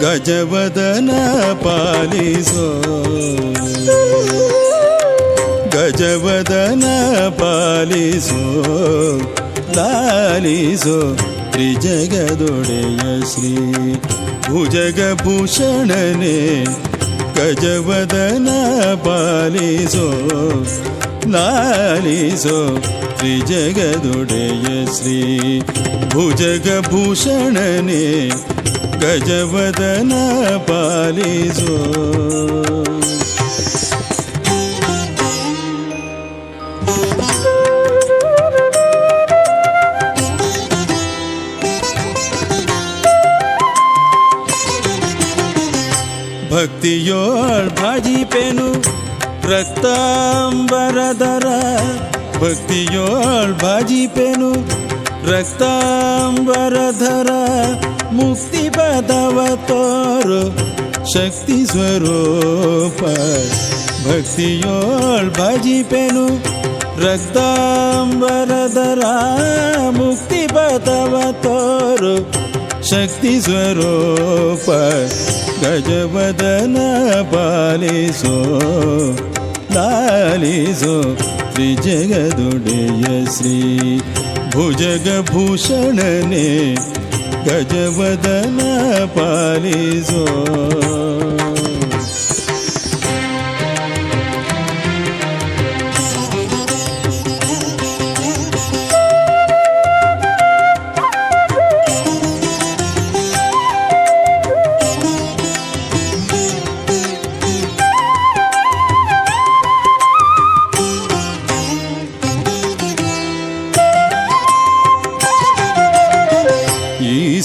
ಗಜವದನ ಪಾಲಿಸೋ ಗಜವದನ ಪಾಲಿಸೋ ಲಾಲಿಸೋ ತ್ರಿಜಗದೊಡೆಯ ಶ್ರೀ ಭುಜಗಭೂಷಣನೆ ಗಜವದನ ಪಾಲಿಸೋ ಲಾಲಿಸೋ ತ್ರಿಜಗದೊಡೆಯ ಶ್ರೀ ಭುಜಗಭೂಷಣನೆ ಗಜವದನ ಪಾಲಿಸೋ ಭಕ್ತಿಯೋಳ್ ಭಾಜಿಪೆನು ರಕ್ತಾಂಬರಧರ ಭಕ್ತಿಯೋಳ್ ಭಾಜಿಪೆನು ರಕ್ತಾಂಬರಧರ ಮುಕ್ತಿ ಪದವ ತೋರು ಶಕ್ತಿ ಸ್ವರೂಪ ಭಕ್ತಿಯೋಳ್ ಭಜಿಪೆನು ರಕ್ತಾಂಬರಧರ ಮುಕ್ತಿ ಪದವ ತೋರು ಶಕ್ತಿ ಸ್ವರೂಪ ಗಜವದನ ಪಾಲಿಸೋ ಲಾಲಿಸೋ ತ್ರಿಜಗದೊಡೆಯ ಶ್ರೀ ಭುಜಗಭೂಷಣನೆ ಗಜವದನ ಪಾಲಿಸೋ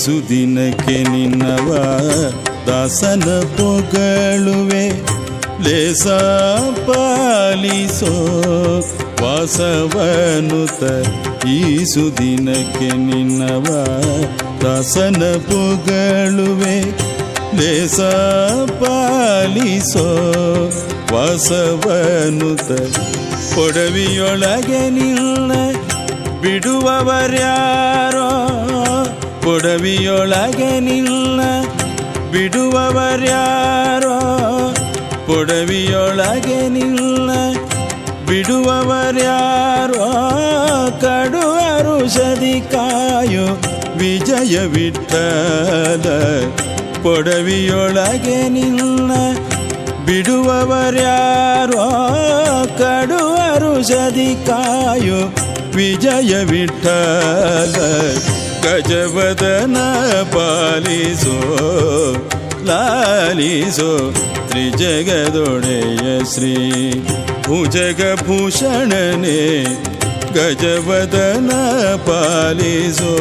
ಸುದಿನಕ್ಕೆ ನಿನ್ನವ ದಾಸನ ಪೊಗಳುವೆ ಲೇಸ ಪಾಲಿಸೋ ವಾಸವನುತ ಈ ಸುದಿನಕ್ಕೆ ನಿನ್ನವ ದಾಸನ ಪೊಗಳುವೆ ಲೇಸ ಪಾಲಿಸೋ ವಾಸವನುತ ಕೊಡವಿಯೊಳಗೆ ನಿನ್ನ ಬಿಡುವವರ್ಯಾರೋ ಕೊಡವಿಯೊಳಗೆ ನಿನ್ನ ಬಿಡುವವರ್ಯಾರೋ ಕೊಡವಿಯೊಳಗೆ ನಿನ್ನ ಬಿಡುವವರ್ಯಾರೋ ಕಡು ಅರುಷದಿ ಕಾಯೋ ವಿಜಯ ವಿಠಲ ಕೊಡವಿಯೊಳಗೆ ನಿನ್ನ ಬಿಡುವವರ್ಯಾರೋ ಕಡುವರು ಸದಿ ಕಾಯೋ ವಿಜಯ ವಿಠಲ ಗಜವದನ ಪಾಲಿಸೋ ಲಾಲಿಸೋ ತ್ರಿಜಗದೊಡೆಯ ಶ್ರೀ ಭುಜಗಭೂಷಣನೆ ಗಜವದನ ಪಾಲಿಸೋ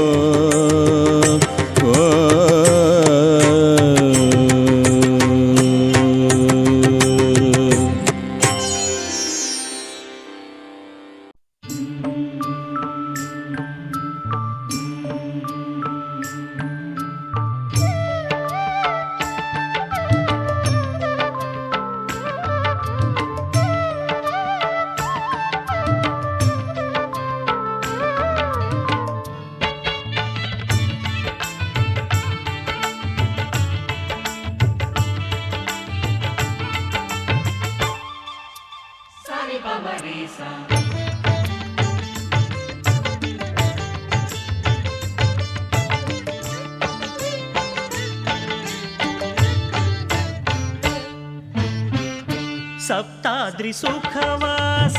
सप्ताद्रि सुखवास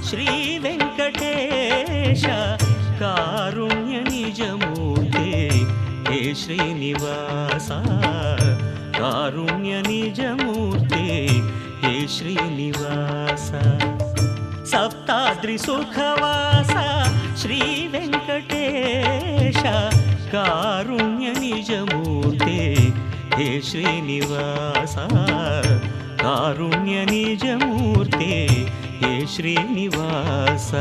श्री वेंकटेश कारुण्य निजमूर्ते हे श्रीनिवास कारुण्य निजमूर्ते हे श्रीनिवास सप्ताद्रि सुखवास श्री वेंकटेश कारुण्य निजमूर्ते हे श्रीनिवास कारुण्य निजमूर्ते हे श्रीनिवास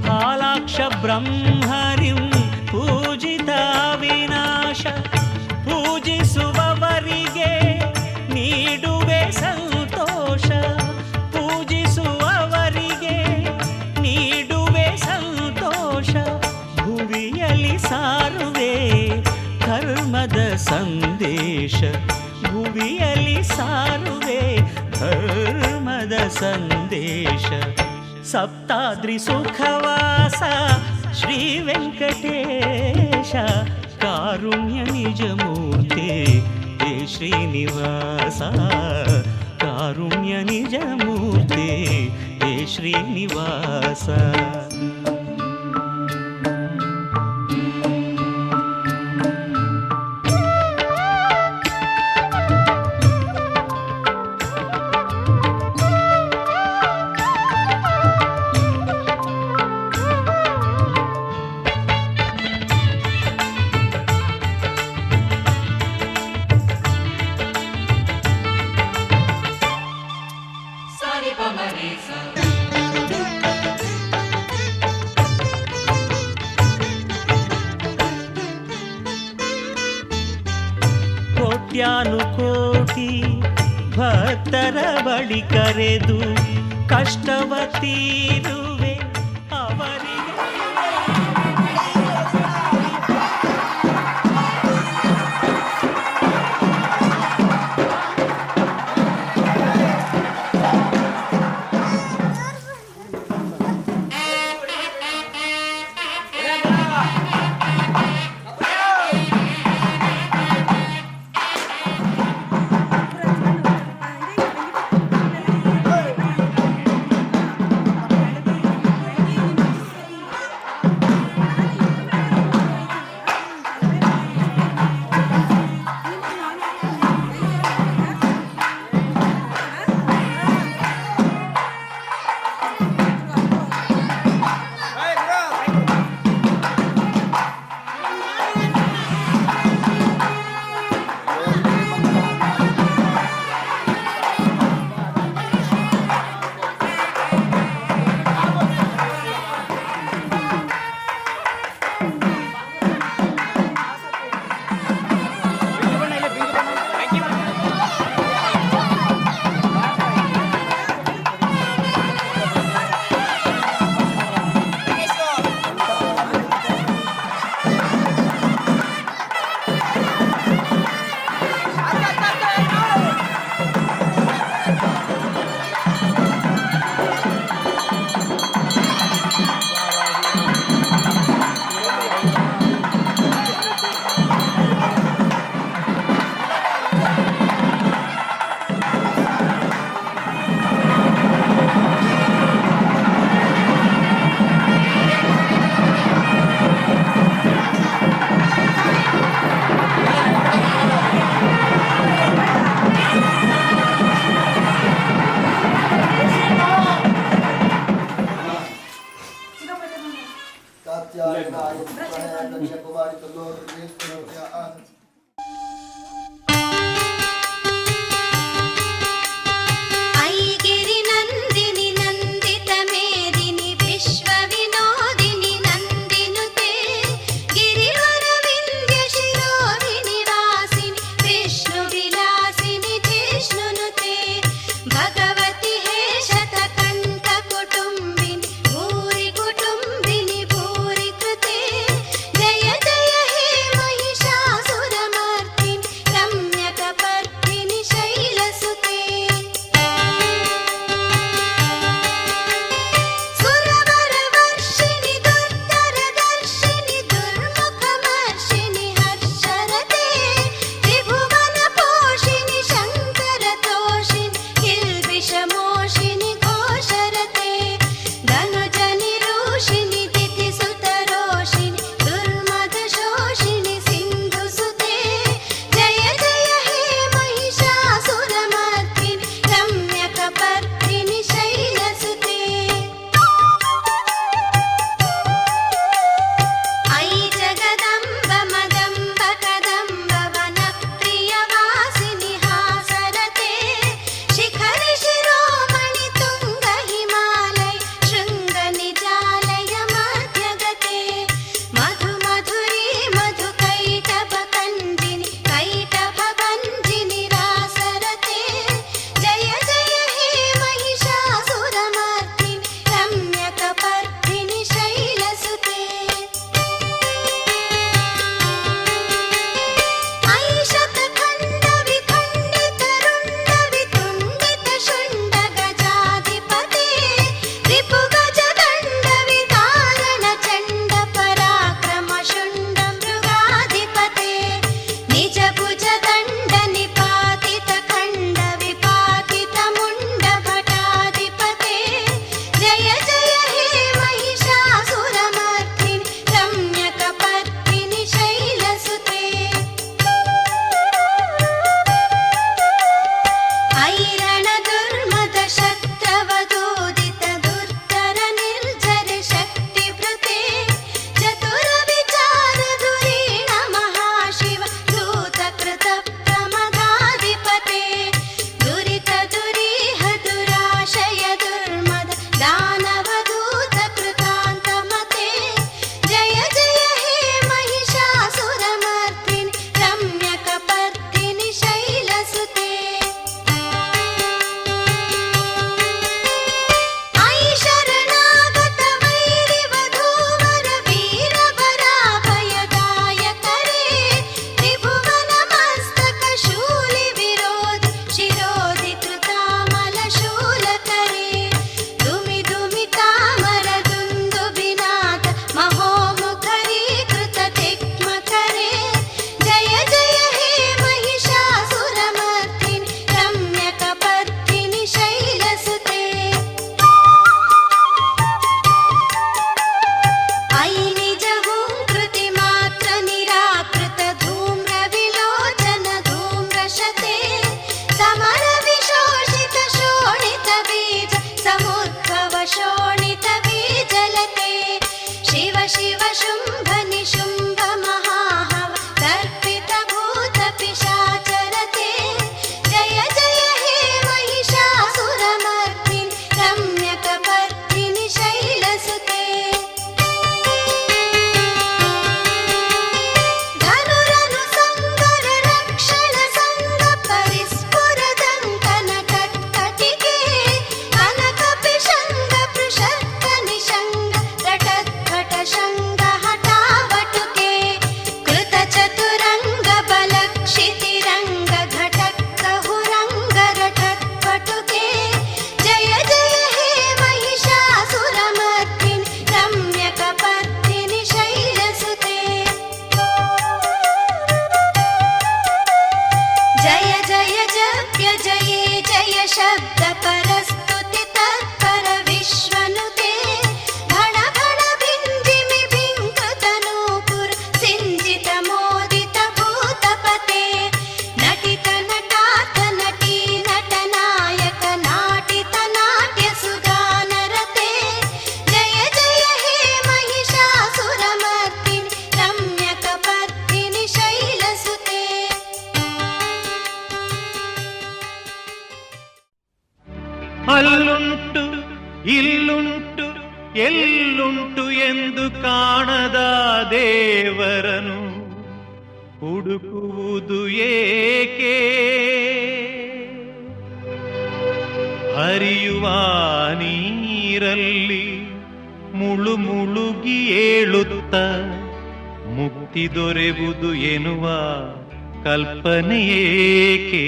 फालाक्ष ब्रह्मरिं पूजित अविनाश पूजिसुववरिगे नीडुवे संतोष पूजिसुववरिगे नीडुवे संतोष भुवियलि सारुवे धर्मद संदेश भुवियलि सारुवे धर्मद संदेश सप्ताद्रि सुखवास श्री वेंकटेश कारुण्य निजमूर्ते हे श्रीनिवास कारुण्य निजमूर्ते हे श्रीनिवास ಕೋಟ್ಯಾನುಕೋಟಿ ಭಕ್ತರ ಬಳಿ ಕರೆದು ಕಷ್ಟವ ತೀರುವೆ ಅವರಿಗೆ ಐಗಿರಿ ನಂದಿನಿ ನಂದಿತ ಮೇದಿನಿ ವಿಶ್ವ ವಿನೋದಿನಿ ನಂದಿನುತೆ ಗಿರಿವರ ವಿಂಧ್ಯ ಶಿರೋಧಿನಿ ವಾಸಿನಿ ವಿಷ್ಣು ವಿಲಾಸಿನಿ ಜಿಷ್ಣುನುತೆ ಭಗವತಿ ಹೇ ಶತಕಂಠ ಕುಟುಂಬಿನಿ ಭೂರಿ ಕುಟುಂಬಿನಿ ಭೂರಿ ಕೃತೆ ಜಯ ಜಯ ಹೇ ಮಹಿಷಾಸುರ ಎಲ್ಲುಂಟು ಎಂದು ಕಾಣದ ದೇವರನು ಹುಡುಕುವುದು ಏಕೆ? ಹರಿಯುವ ನೀರಲ್ಲಿ ಮುಳುಗಿ ಏಳುತ್ತ ಮುಕ್ತಿ ದೊರೆವುದು ಎನ್ನುವ ಕಲ್ಪನೆಯೇಕೆ?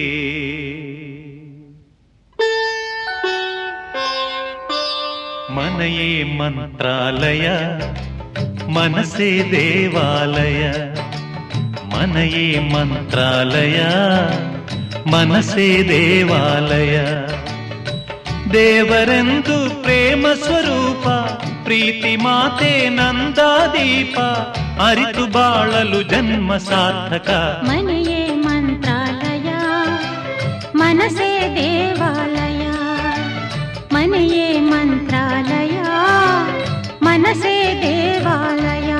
ಮನೆಯೇ ಮಂತ್ರಾಲಯ, ಮನಸ್ಸೇ ದೇವಾಲಯ. ಮನೆಯೇ ಮಂತ್ರಾಲಯ, ಮನಸ್ಸೇ ದೇವಾಲಯ. ದೇವರೆಂದು ಪ್ರೇಮ ಸ್ವರೂಪ, ಪ್ರೀತಿ ಮಾತೆ ನಂದಾದೀಪ. ಅರಿತು ಬಾಳಲು ಜನ್ಮ ಸಾರ್ಥಕ. ಮನೆಯೇ ಮಂತ್ರಾಲಯ, ಮನಸ್ಸೇ ದೇವಾಲಯ. ಮನೆಯೇ ಮಂತ್ರಾಲಯ, ಮನಸ್ಸೇ ದೇವಾಲಯ.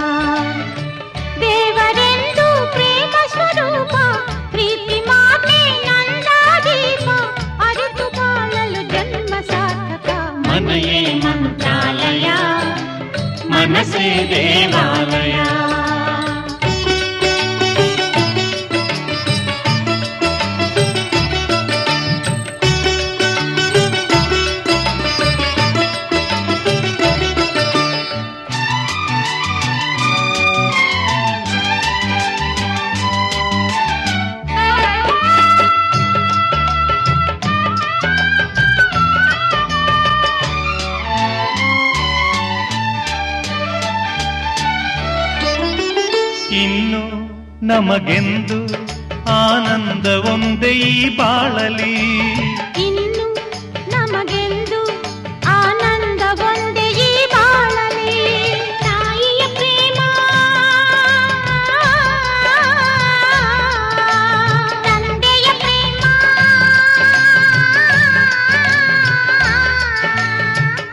ದೇವರೆಂದು ಪ್ರೇಮ ಸ್ವರೂಪ, ಪ್ರೀತಿ ಮಾತೆ ನಂದಾದೀಪ. ಅರಿತು ಬಾಳಲು ಜನ್ಮ ಸಾರ್ಥಕ. ಮನೆಯೇ ಮಂತ್ರಾಲಯ, ಮನಸ್ಸೇ ದೇವಾಲಯ. ಇನ್ನು ನಮಗೆಂದು ಆನಂದ ಒಂದೇ ಈ ಬಾಳಲಿ. ಇನ್ನು ನಮಗೆಂದು ಆನಂದ ಒಂದೇ ಈ ಬಾಳಲಿ. ತಾಯಿಯ ಪ್ರೇಮ, ತಂದೆಯ ಪ್ರೇಮ,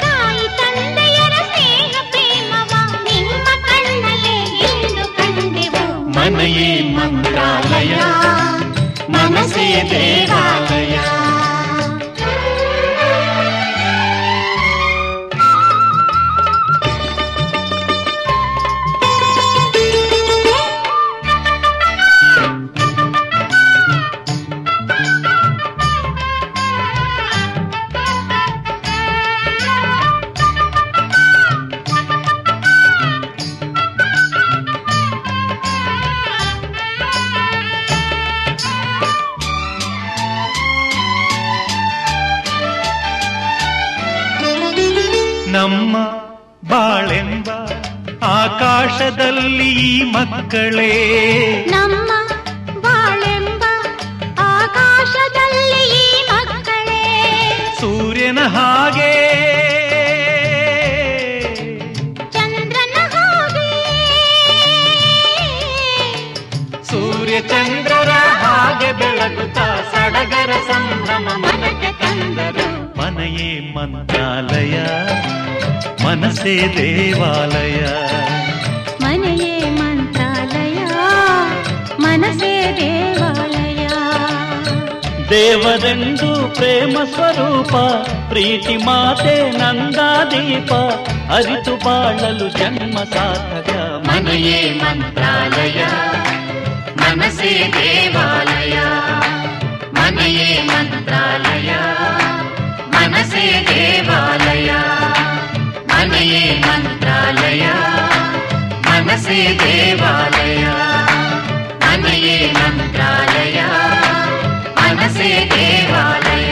ತಾಯಿ ತಂದೆಯರ ಸ್ನೇಹ ಪ್ರೇಮವ ನಿಮ್ಮ ಕಣ್ಣಲ್ಲೇ ಎಂದು ಕಂಡೆವು. ಮನೆಯೇ ಮಂತ್ರಾಲಯ, ಮನಸ್ಸೇ ದೇವಾಲಯ. ನಮ್ಮ ಬಾಳೆಂಬ ಆಕಾಶದಲ್ಲಿ ಈ ಮಕ್ಕಳೇ. ನಮ್ಮ ಬಾಳೆಂಬ ಆಕಾಶದಲ್ಲಿ ಈ ಮಕ್ಕಳೇ. ಸೂರ್ಯನ ಹಾಗೆ, ಚಂದ್ರನ ಹಾಗೆ, ಸೂರ್ಯ ಚಂದ್ರರ ಹಾಗೆ ಬೆಳಗುತ್ತಾ ಸಡಗರ ಸಂಭ್ರಮ ಮನಕ್ಕೆ ತಂದರು. ಮನೆಯೇ ಮಂತ್ರಾಲಯ, ಮನಸ್ಸೇ ದೇವಾಲಯ. ಮನೆಯೇ ಮಂತ್ರಾಲಯ, ಮನಸ್ಸೇ ದೇವಾಲಯ. ದೇವರೆಂದು ಪ್ರೇಮ ಸ್ವರೂಪ, ಪ್ರೀತಿ ಮಾತೆ ನಂದಾದೀಪ. ಅರಿತು ಬಾಳಲು ಜನ್ಮ ಸಾರ್ಥಕ. ಮನೆಯೇ ಮಂತ್ರಾಲಯ, ಮನಸ್ಸೇ ದೇವಾಲಯ. ಮನೆಯೇ ಮಂತ್ರಾಲಯ, ಮನಸ್ಸೇ ದೇವಾಲಯ. ಮನೆಯೇ ಮಂತ್ರಾಲಯ, ಮನಸ್ಸೇ ದೇವಾಲಯ. ಮನೆಯೇ ಮಂತ್ರಾಲಯ, ಮನಸ್ಸೇ ದೇವಾಲಯ.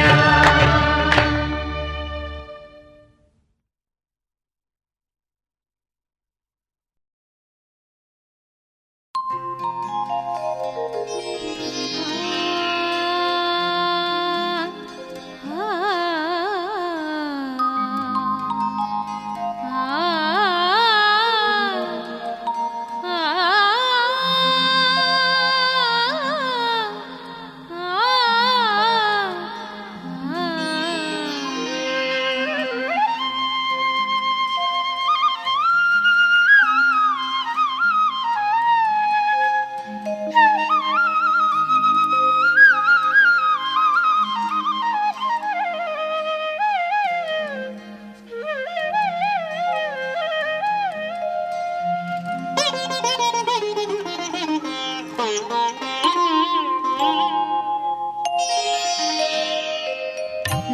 ಆ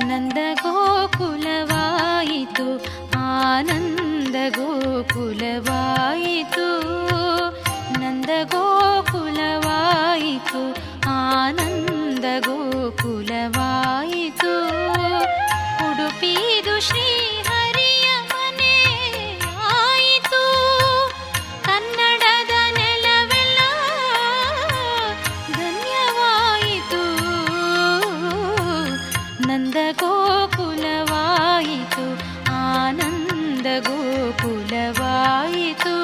ನಂದ ಗೋಕುಲವಾಯಿತು ಆನಂದ ಗೋಕುಲವಾಯಿತು ನಂದ ಗೋಕುಲವಾಯಿತು ಆನಂದ ಗೋಕುಲವಾಯಿತು ಉಡುಪಿದು ಶ್ರೀಹರಿಯ ಮನೆ ಆಯಿತು ಕನ್ನಡದ ನೆಲವೆಲ್ಲ ಧನ್ಯವಾಯಿತು ನಂದ ಗೋಕುಲವಾಯಿತು ಆನಂದ ಗೋಕುಲವಾಯಿತು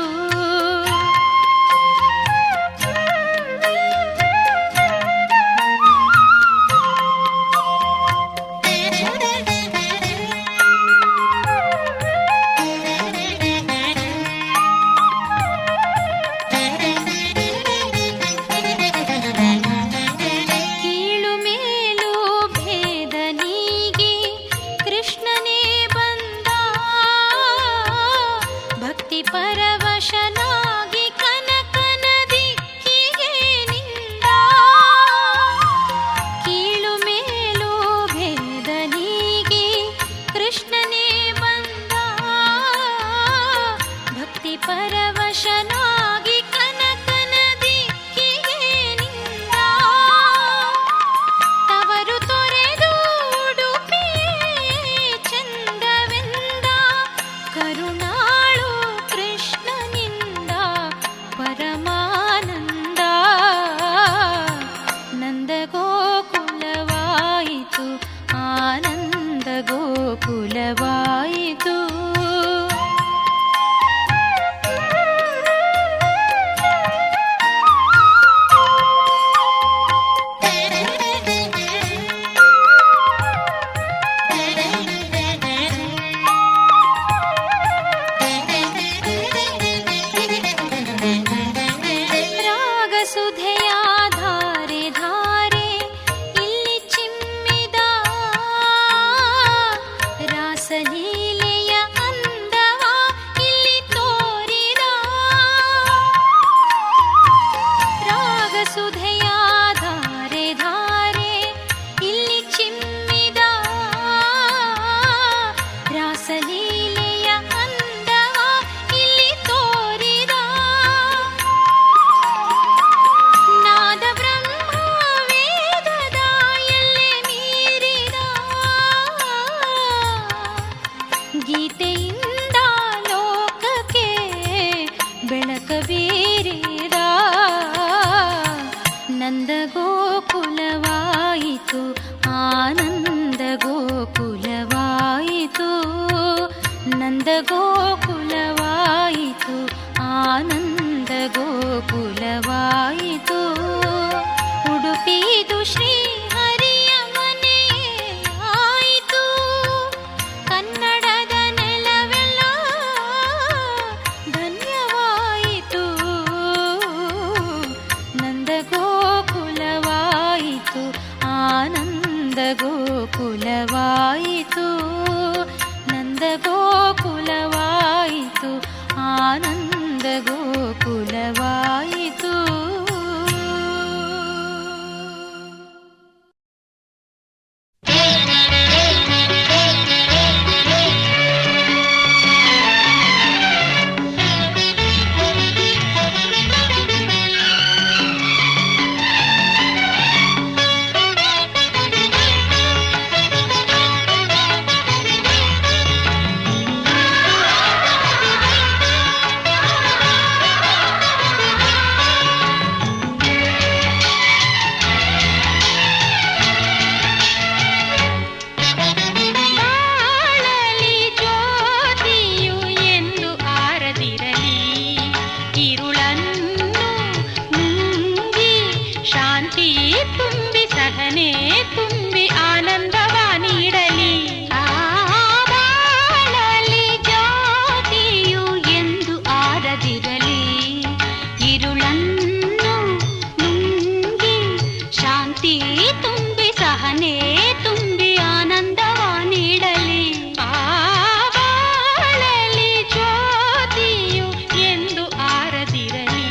ಕೀಳು ಮೇಲು ಭೇದ ನೀಗಿ ಕೃಷ್ಣನೇ ಬಂದ ಭಕ್ತಿ ಪರವಶನಾಗಿ ಕನಕನ ದಿಕ್ಕಿಗೆ ನಿಂದ ಕೀಳು ಮೇಲು ಭೇದ ನೀಗಿ ಕೃಷ್ಣನೇ ಬಂದ ಭಕ್ತಿ ಪರವಶನಾಗಿ ಕನಕನ ದಿಕ್ಕಿಗೆ ನಿಂದ ತವರು ತೊರೆದು ಉಡುಪಿಯೇ ಚಂದವೆಂದ ಕರುಣಾಳು ಕೃಷ್ಣನಿಂದ ಪರಮಾನಂದ ನಂದ ಗೋಕುಲವಾಯಿತು ಆನಂದ ಗೋಕುಲವಾಯಿತು ರಾಗಸುಧೆಯ ಧಾರೆ ಧಾರೆ ಇಲ್ಲಿ ಚಿಮ್ಮಿದ ರಾಸಲೀಲೆಯ ಅಂದವ ಇಲ್ಲಿ ತೋರಿದ ರಾಗಸುಧೆಯ ಧಾರೆ ಧಾರೆ ಇಲ್ಲಿ ಚಿಮ್ಮಿದ ರಾಸಲೀಲೆಯ ಅಂದವ ಇಲ್ಲಿ ತೋರಿದ ನಾದ ಬ್ರಹ್ಮ ವೇದದ ಎಲ್ಲೆ ಮೀರಿದ ಗೀತೆಯಿಂದ ಲೋಕಕ್ಕೆ ಬೆಳಕ ಬೀರಿದ ನಂದ ಗೋಕುಲವಾಯಿತು ಆನಂದ ಗೋಕುಲವಾಯಿತು ನಂದ ಗೋಕುಲವಾಯಿತು ಆನಂದ ಗೋಕುಲವಾಯಿತು ಉಡುಪಿದು ಶ್ರೀಹರಿಯ ಮನೆ ಆಯಿತು ಕನ್ನಡದ ನೆಲವೆಲ್ಲ ಧನ್ಯವಾಯಿತು ನಂದ ಗೋಕುಲವಾಯಿತು ಆನಂದ ಗೋಕುಲವಾಯಿತು ನಂದ ಗೋಕುಲವಾಯಿತು ಆನಂದ ಗೋಕುಲವಾಯಿತು ಬಾಳಲಿ ಜ್ಯೋತಿಯು ಎಂದು ಆರದಿರಲಿ ഇരുಳನ್ನು ನುಂಗಿ ಶಾಂತಿ ತುಂಬಿ ಸಹನೆ ತುಂಬಿ ಆನಂದವ ನೀಡಲಿ ಬಾಳಲಿ ಜ್ಯೋತಿಯು ಎಂದು ಆರದಿರಲಿ ഇരുಳನ್ನು ನುಂಗಿ ಶಾಂತಿ ತುಂಬಿ ಸಹನೆ ತುಂಬಿ ಆನಂದವ ನೀಡಲಿ ಬಾಳಲಿ ಜ್ಯೋತಿಯು ಎಂದು ಆರದಿರಲಿ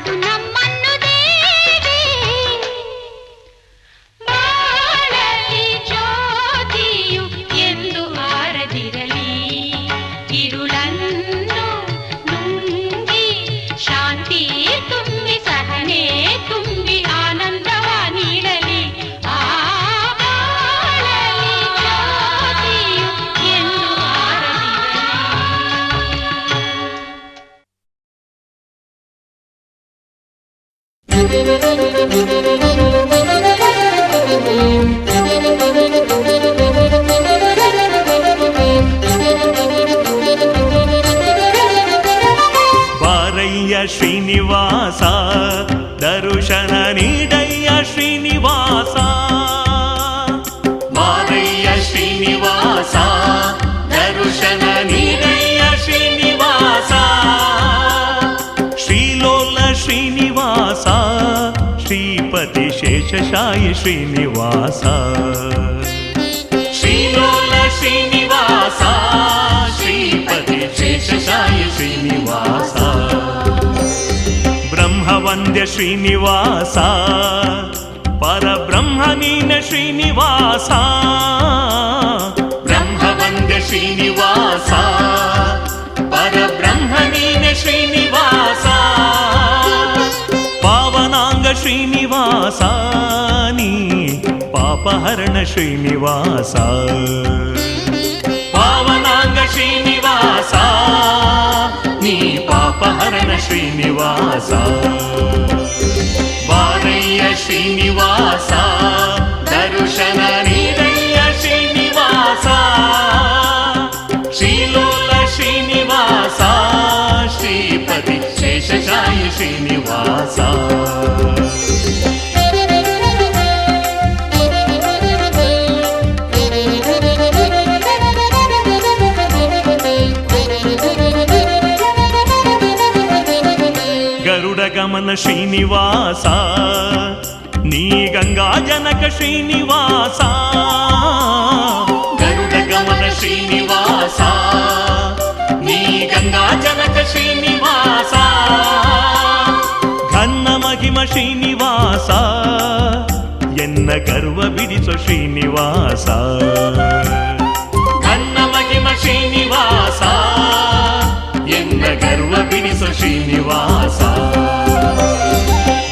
ಕಾದು ನಮ್ಮನ್ನು ದೇವಿ ಬಾಳಲಿ ಜ್ಯೋತಿಯು ಎಂದು ಆರದಿರಲಿ ഇരുളನ್ನು ನುಂಗಿ ಶಾಂತಿ ತುಂಬಿ ಸಹನೆ ತುಂಬಿ ಆನಂದವ ನೀಡಲಿ ಆ ಬಾಳಲಿ ಜ್ಯೋತಿಯು ಎಂದು ಬಾರಯ್ಯ ಶ್ರೀನಿವಾಸ ದರುಶನ ನೀಡಯ್ಯ ಶ್ರೀನಿವಾಸ ಬಾರಯ್ಯ ಶ್ರೀನಿವಾಸ ದರುಶನ ನೀಡಯ್ಯ ಶ್ರೀನಿವಾಸ ಶ್ರೀಲೋಲ ಶ್ರೀನಿವಾಸ ಶ್ರೀಪತಿ ಶೇಷಶಾಯಿ ಶ್ರೀನಿವಾಸ ಶ್ರೀಲೋಲ ಶ್ರೀನಿವಾಸ ಶ್ರೀಪತಿ ಶೇಷಶಾಯಿ ಶ್ರೀನಿವಾಸ ಬ್ರಹ್ಮವಂದ್ಯ ಶ್ರೀನಿವಾಸ ಪರಬ್ರಹ್ಮ ನೀನ ಶ್ರೀನಿವಾಸ ಬ್ರಹ್ಮವಂದ್ಯ ಶ್ರೀನಿವಾಸ ಪರಬ್ರಹ್ಮ ನೀನ ಶ್ರೀನಿವಾಸ ಪಾವನಾಂಗ ಶ್ರೀನಿವಾಸ ನೀ ಪಾಪಹರಣ ಶ್ರೀನಿವಾಸ ಪಾವನಾಂಗ ಶ್ರೀನಿವಾಸ ನೀ ಪಾಪಹರಣ ಶ್ರೀನಿವಾಸ ಬಾರಯ್ಯ ಶ್ರೀನಿವಾಸ ದರುಶನ ನೀಡಯ್ಯ ಶ್ರೀನಿವಾಸ ಶ್ರೀಲೋಲ ಶ್ರೀನಿವಾಸ ಶ್ರೀಪತಿ ಶೇಷಶಾಯಿ ಶ್ರೀನಿವಾಸ ಗಮನ ಶ್ರೀನಿವಾಸ ನೀ ಗಂಗಾ ಜನಕ ಶ್ರೀನಿವಾಸ ಗರುಡ ಗಮನ ಶ್ರೀನಿವಾಸ ನೀ ಗಂಗಾ ಜನಕ ಶ್ರೀನಿವಾಸ ಘನ್ನ ಮಹಿಮ ಶ್ರೀನಿವಾಸ ಎನ್ನ ಗರ್ವ ಬಿಡಿಸೋ ಶ್ರೀನಿವಾಸ ಘನ್ನ ಮಹಿಮ ಶ್ರೀನಿವಾಸ ಎನ್ನ ಗರ್ವ ಬಿಡಿಸೋ ಶ್ರೀನಿವಾಸ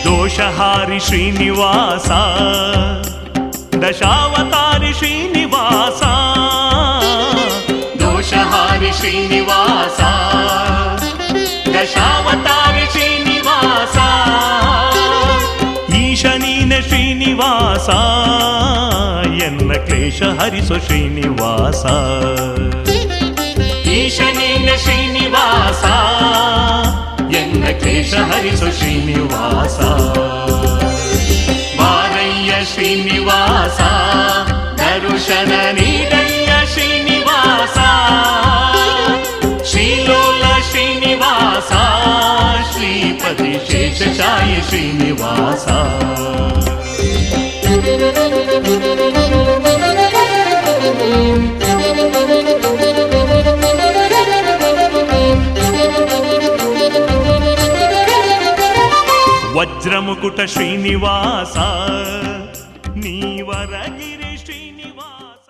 ದೋಷಹಾರಿ ಶ್ರೀನಿವಾಸ ದಶಾವತಾರಿ ಶ್ರೀನಿವಾಸ ದೋಷಹಾರಿ ಶ್ರೀನಿವಾಸ ದಶಾವತಾರಿ ಶ್ರೀನಿವಾಸ ಈಶನೀನ ಶ್ರೀನಿವಾಸ ಎನ್ನ ಕ್ಲೇಶ ಹರಿಸೋ ಶ್ರೀನಿವಾಸ ಈಶನೀನ ಶ್ರೀನಿವಾಸ ಎನ್ನ ಕ್ಲೇಶ ಹರಿಸೋ ಶ್ರೀನಿವಾಸ ಬಾರಯ್ಯ ಶ್ರೀನಿವಾಸ ದರುಶನ ನೀಡಯ್ಯ ಶ್ರೀನಿವಾಸ ಶ್ರೀಲೋಲ ಶ್ರೀನಿವಾಸ ಶ್ರೀಪತಿ ಶೇಷಶಾಯಿ ಶ್ರೀನಿವಾಸ ವಜ್ರಮುಕುಟ ಶ್ರೀನಿವಾಸ ನೀವರಗಿರಿ ಶ್ರೀನಿವಾಸ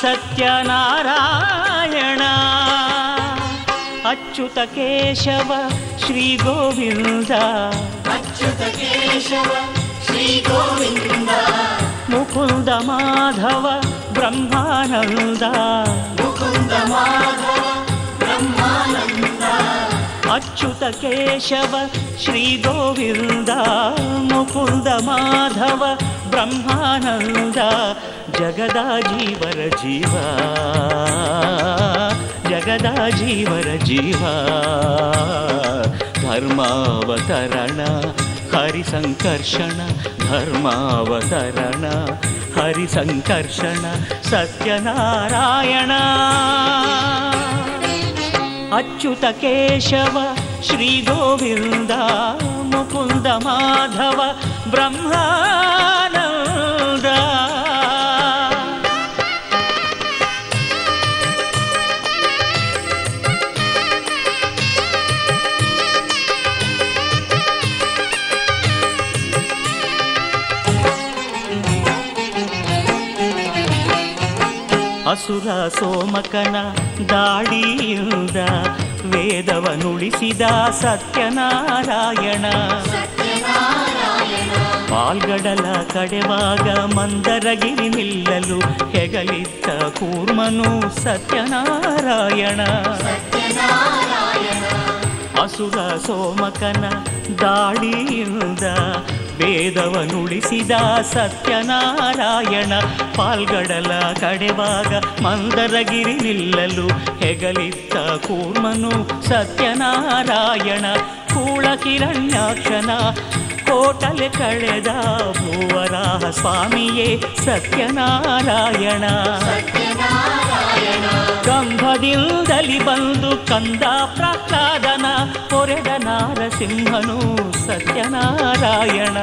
ಸತ್ಯನಾರಾಯಣ ಅಚ್ಯುತ ಕೇಶವ ಶ್ರೀ ಗೋವಿಂದ ಅಚ್ಯುತ ಕೇಶವ ಶ್ರೀ ಗೋವಿಂದ ಮುಕುಂದ ಮಾಧವ ಬ್ರಹ್ಮಾನಂದ ಮುಕುಂದ ಮಾಧವ ಬ್ರಹ್ಮಾನಂದ ಅಚ್ಯುತ ಕೇಶವ ಶ್ರೀ ಗೋವಿಂದ ಮುಕುಂದ ಮಾಧವ ಬ್ರಹ್ಮಾನಂದ ಜಗದ ಜೀವರ ಜೀವ ಜಗದ ಜೀವರ ಜೀವ ಧರ್ಮಾವತರಣ ಹರಿಸಂಕರ್ಷಣ ಧರ್ಮಾವತರಣ ಹರಿಸಂಕರ್ಷಣ ಸತ್ಯನಾರಾಯಣ ಅಚ್ಯುತ ಕೇಶವ ಶ್ರೀ ಗೋವಿಂದ ಮುಕುಂದ ಮಾಧವ ಬ್ರಹ್ಮಾನಂದ ಅಸುರ ಸೋಮಕನ ದಾಳಿಯಿಂದ ವೇದವನುಳಿಸಿದ ಸತ್ಯನಾರಾಯಣ ಪಾಲ್ಗಡಲ ಕಡೆವಾಗ ಮಂದರಗಿರಿ ನಿಲ್ಲಲು ಹೆಗಲಿದ್ದ ಕೂರ್ಮನು ಸತ್ಯನಾರಾಯಣ ಅಸುರ ಸೋಮಕನ ದಾಳಿಯಿಂದ ವೇದವನುಳಿಸಿದ ಸತ್ಯನಾರಾಯಣ ಪಾಲ್ಗಡಲ ಕಡೆವಾಗ ಮಂದರಗಿರಿ ನಿಲ್ಲಲು ಹೆಗಲಿದ್ದ ಕೂರ್ಮನು ಸತ್ಯನಾರಾಯಣ ಕೂಳಕಿರಣ್ಯಾಕ್ಷನ ಕೋಟಲೆ ಕಳೆದ ಭೂವರಾಹ ಸ್ವಾಮಿಯೇ ಸತ್ಯನಾರಾಯಣ ಕಂಭದಿಂದಲಿ ಬಂದು ಕಂದ ಪ್ರಹ್ಲಾದನ ಪೊರೆದ ನಾರಸಿಂಹನು ಸತ್ಯನಾರಾಯಣ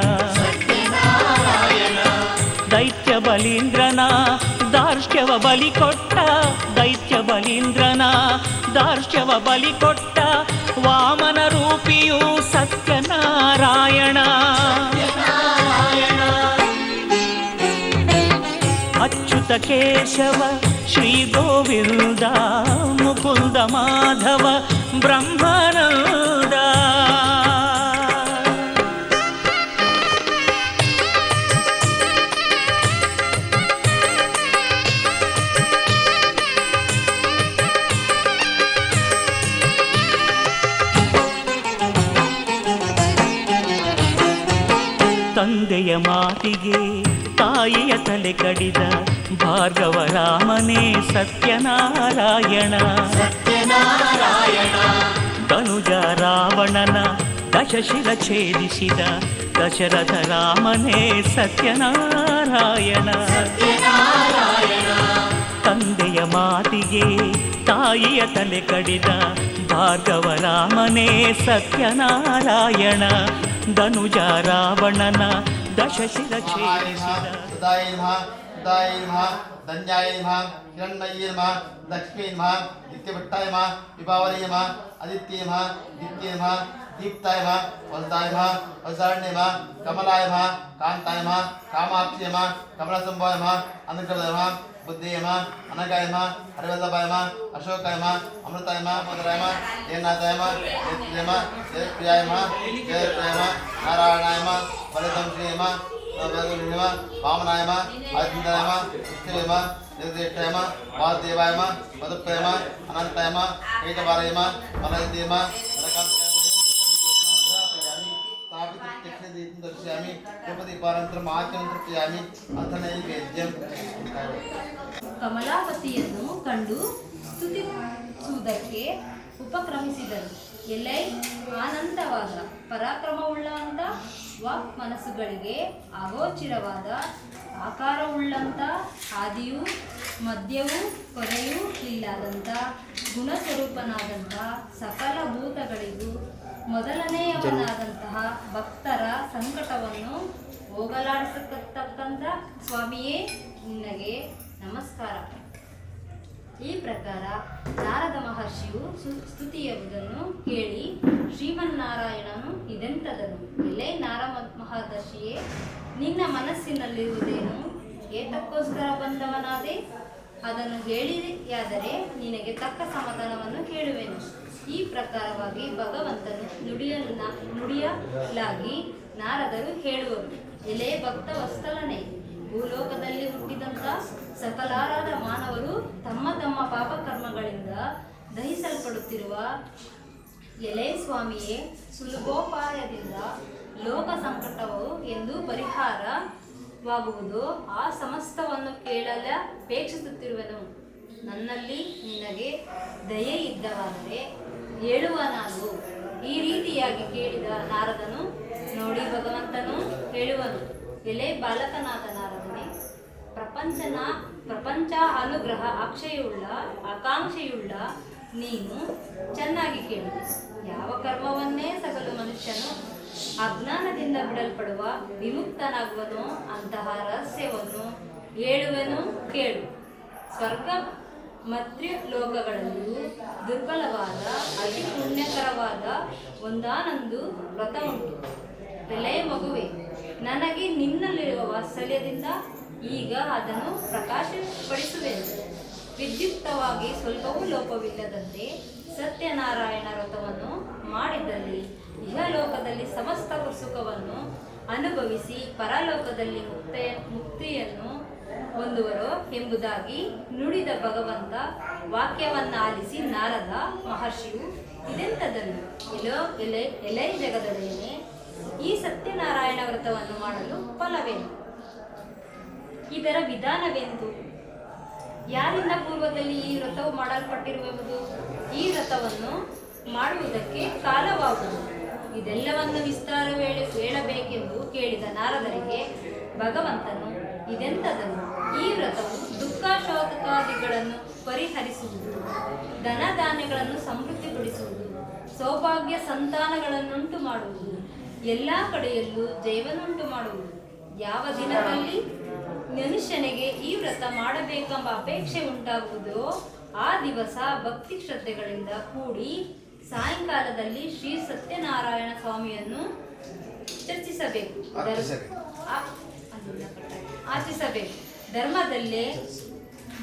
ದೈತ್ಯ ಬಲೀಂದ್ರನ ದಾರ್ಷ್ಟ್ಯವ ಬಲಿ ಕೊಟ್ಟ ದೈತ್ಯ ಬಲೀಂದ್ರನ ದಾರ್ಷ್ಟ್ಯವ ಬಲಿ ಕೊಟ್ಟ ವಾಮನ ರೂಪಿಯು ಸತ್ಯನಾರಾಯಣ ಅಚ್ಯುತ ಕೇಶವ ಶ್ರೀ ಗೋವಿಂದ ಮುಕುಂದ ಮಾಧವ ಬ್ರಹ್ಮಾನಂದ ತಂದೆಯ ಮಾತಿಗೆ ತಾಯಿಯ ತಲೆ ಕಡಿದ ಭಾರ್ಗವ ರಾಮನೇ ಸತ್ಯನಾರಾಯಣ ಧನುಜ ರಾವಣನ ದಶಶಿರ ಛೇದಿಸಿದ ದಶರಥ ರಾಮನೇ ಸತ್ಯನಾರಾಯಣ ತಂದೆಯ ಮಾತಿಗೆ ತಾಯಿಯ ತಲೆ ಕಡಿದ ಭಾರ್ಗವ ರಾಮನೇ ಸತ್ಯನಾರಾಯಣ ಧನುಜ ರಾವಣನ ದಶಶಿರ ಛೇದಿಸಿದ ಧನ್ಯಾಯ ನಮಃ ಹಿರಣ್ಮಯೇ ನಮಃ ಲಕ್ಷ್ಮೀ ನಮಃ ನಿತ್ಯಭಟ್ಟಾಯ ನಮಃ ವಿಭಾವರಿ ನಮಃ ಆದಿತ್ಯ ನಮಃ ದಿತ್ಯ ನಮಃ ದೀಪ್ತಾಯ ನಮಃ ವಲ್ದಾಯ ನಮಃ ವಲ್ಸಾರಣ್ಯ ನಮಃ ಕಮಲಾಯ ನಮಃ ಕಾಂತಾಯ ನಮಃ ಕಾಮಾಕ್ಷಿ ನಮಃ ಕಮಲಸಂಭವಾಯ ನಮಃ ಅನುಗ್ರಹಾಯ ನಮಃ ಬುದ್ಧಿಯ ನಮಃ ಅನಗಾಯ ನಮಃ ಹರಿವಲ್ಲಭಾಯ ನಮಃ ಅಶೋಕಾಯ ನಮಃ ಅಮೃತಾಯ ನಮಃ ಮಧುರಾಯ ನಮಃ ಜಯನಾಥಾಯ ನಮಃ ಜಯಪ್ರಿಯ ನಮಃ ಜಯಪ್ರಿಯಾಯ ನಮಃ ಜಯಪ್ರಿಯಾಯ ನಮಃ ನಾರಾಯಣಾಯ ನಮಃ ಫಲದಂಶ್ರೀಯ ನಮಃ ವಾಮನಾಯ ನಮಃ ಆದಿತ್ಯಾಯ ನಮಃ ವಿಷ್ಣುವೇ ನಮಃ ನಿರ್ದೇಷ್ಟಾಯ ನಮಃ ವಾಸುದೇವಾಯ ನಮಃ ಮಧುಪ್ರಾಯ ನಮಃ ಅನಂತಾಯ ನಮಃ ಕೇಶವಾರಾಯ ನಮಃ ಮಲಯಂತಿ ನಮಃ ದರ್ಶಯಾಮಿ ರೂಪದೀಪಾನಂತರಂ ಆಚರಣಂ ತೃಪ್ತಿಯಾಮಿ ಅಥ ನೈವೇದ್ಯಂ. ಕಮಲಾವತಿಯನ್ನು ಕಂಡು ಸ್ತುತಿಸುವುದಕ್ಕೆ ಉಪಕ್ರಮಿಸಿದರು. ಎಲ್ಲೈ ಅನಂತವಾದ ಪರಾಕ್ರಮವುಳ್ಳಂಥ ವಾಕ್ ಮನಸ್ಸುಗಳಿಗೆ ಅಗೋಚರವಾದ ಆಕಾರವುಳ್ಳಂಥ ಆದಿಯೂ ಮಧ್ಯವೂ ಕೊನೆಯೂ ಇಲ್ಲದಂಥ ಗುಣಸ್ವರೂಪನಾದಂಥ ಸಕಲ ಭೂತಗಳಿಗೂ ಮೊದಲನೆಯವನಾದಂತಹ ಭಕ್ತರ ಸಂಕಟವನ್ನು ಹೋಗಲಾಡಿಸತಕ್ಕಂಥ ಸ್ವಾಮಿಯೇ ನಿನಗೆ ನಮಸ್ಕಾರ. ಈ ಪ್ರಕಾರ ನಾರದ ಮಹರ್ಷಿಯು ಸ್ತುತಿಯುವುದನ್ನು ಕೇಳಿ ಶ್ರೀಮನ್ನಾರಾಯಣನು ಇದೆಂತದನು, ಎಲ್ಲೇ ಮಹರ್ಷಿಯೇ, ನಿನ್ನ ಮನಸ್ಸಿನಲ್ಲಿರುವುದೇನು, ಏತಕ್ಕೋಸ್ಕರ ಬಂದವನಾದೆ? ಅದನ್ನು ಹೇಳಿಯಾದರೆ ನಿನಗೆ ತಕ್ಕ ಸಮಾಧಾನವನ್ನು ಕೇಳುವೆನು. ಈ ಪ್ರಕಾರವಾಗಿ ಭಗವಂತನು ನುಡಿಯಲಾಗಿ ನಾರದರು ಹೇಳುವರು. ಎಲೆ ಭಕ್ತ ವತ್ಸಲನೇ, ಭೂಲೋಕದಲ್ಲಿ ಹುಟ್ಟಿದಂಥ ಸಕಲಾರಾದ ಮಾನವರು ತಮ್ಮ ತಮ್ಮ ಪಾಪಕರ್ಮಗಳಿಂದ ದಹಿಸಲ್ಪಡುತ್ತಿರುವ ಎಲೆ ಸ್ವಾಮಿಯೇ, ಸುಲಭೋಪಾಯದಿಂದ ಲೋಕ ಸಂಕಟವು ಎಂದು ಪರಿಹಾರವಾಗುವುದು ಆ ಸಮಸ್ತವನ್ನು ಕೇಳಲಪೇಕ್ಷಿಸುತ್ತಿರುವೆನು. ನನ್ನಲ್ಲಿ ನಿನಗೆ ದಯೆ ಇದ್ದವಾದರೆ ಹೇಳುವ ನಾನು. ಈ ರೀತಿಯಾಗಿ ಕೇಳಿದ ನಾರದನು ನೋಡಿ ಭಗವಂತನು ಹೇಳುವನು, ಎಲೆ ಬಾಲಕನಾದ ನಾರದನೇ, ಪ್ರಪಂಚ ಅನುಗ್ರಹ ಆಕಾಂಕ್ಷೆಯುಳ್ಳ ನೀನು ಚೆನ್ನಾಗಿ ಕೇಳು. ಯಾವ ಕರ್ಮವನ್ನೇ ಸಕಲ ಮನುಷ್ಯನು ಅಜ್ಞಾನದಿಂದ ಬಿಡಲ್ಪಡುವ ವಿಮುಕ್ತನಾಗುವನು ಅಂತಹ ರಹಸ್ಯವನ್ನು ಹೇಳುವೆನು ಕೇಳು. ಸ್ವರ್ಗ ಮರ್ತ್ಯಲೋಕಗಳಲ್ಲಿಯೂ ದುರ್ಬಲವಾದ ಅತಿ ಪುಣ್ಯಕರವಾದ ಒಂದಾನೊಂದು ವ್ರತ ಉಂಟು. ಎಲೆಯ ಮಗುವೆ, ನನಗೆ ನಿನ್ನಲ್ಲಿರುವ ವಾತ್ಸಲ್ಯದಿಂದ ಈಗ ಅದನ್ನು ಪ್ರಕಾಶಪಡಿಸುವೆನು. ವಿದ್ಯುಕ್ತವಾಗಿ ಸ್ವಲ್ಪವೂ ಲೋಪವಿಲ್ಲದಂತೆ ಸತ್ಯನಾರಾಯಣ ವ್ರತವನ್ನು ಮಾಡಿದ್ದಲ್ಲಿ ಇಹಲೋಕದಲ್ಲಿ ಸಮಸ್ತ ಸುಖವನ್ನು ಅನುಭವಿಸಿ ಪರಲೋಕದಲ್ಲಿ ಮುಕ್ತಿಯನ್ನು ಹೊಂದುವರು ಎಂಬುದಾಗಿ ನುಡಿದ ಭಗವಂತ ವಾಕ್ಯವನ್ನು ಆಲಿಸಿ ನಾರದ ಮಹರ್ಷಿಯು, ಇದೆಂತದನ್ನು ಎಲೆ ಜಗದೊಡೆಯನೆ, ಈ ಸತ್ಯನಾರಾಯಣ ವ್ರತವನ್ನು ಮಾಡಲು ಫಲವೇನು? ಇದರ ವಿಧಾನವೆಂದು? ಯಾರಿಂದ ಪೂರ್ವದಲ್ಲಿ ಈ ವ್ರತವು ಮಾಡಲ್ಪಟ್ಟಿರುವುದು? ಈ ವ್ರತವನ್ನು ಮಾಡುವುದಕ್ಕೆ ಕಾಲವಾಗುವುದು. ಇದೆಲ್ಲವನ್ನು ವಿಸ್ತಾರ ಹೇಳಬೇಕೆಂದು ಕೇಳಿದ ನಾರದರಿಗೆ ಭಗವಂತನು, ಇದೆಂತದನು? ಈ ವ್ರತವು ದುಃಖ ಶೋಕಾದಿಗಳನ್ನು ಪರಿಹರಿಸುವುದು, ಧನಧಾನ್ಯಗಳನ್ನು ಸಮೃದ್ಧಿಗೊಳಿಸುವುದು, ಸೌಭಾಗ್ಯ ಸಂತಾನಗಳನ್ನುಂಟು ಮಾಡುವುದು, ಎಲ್ಲ ಕಡೆಯಲ್ಲೂ ಜೈವನುಂಟು ಮಾಡುವುದು. ಯಾವ ದಿನದಲ್ಲಿ ಮನುಷ್ಯನಿಗೆ ಈ ವ್ರತ ಮಾಡಬೇಕೆಂಬ ಅಪೇಕ್ಷೆ ಉಂಟಾಗುವುದೋ ಆ ದಿವಸ ಭಕ್ತಿ ಶ್ರದ್ಧೆಗಳಿಂದ ಕೂಡಿ ಸಾಯಂಕಾಲದಲ್ಲಿ ಶ್ರೀ ಸತ್ಯನಾರಾಯಣ ಸ್ವಾಮಿಯನ್ನು ಆಚರಿಸಬೇಕು. ಧರ್ಮದಲ್ಲೇ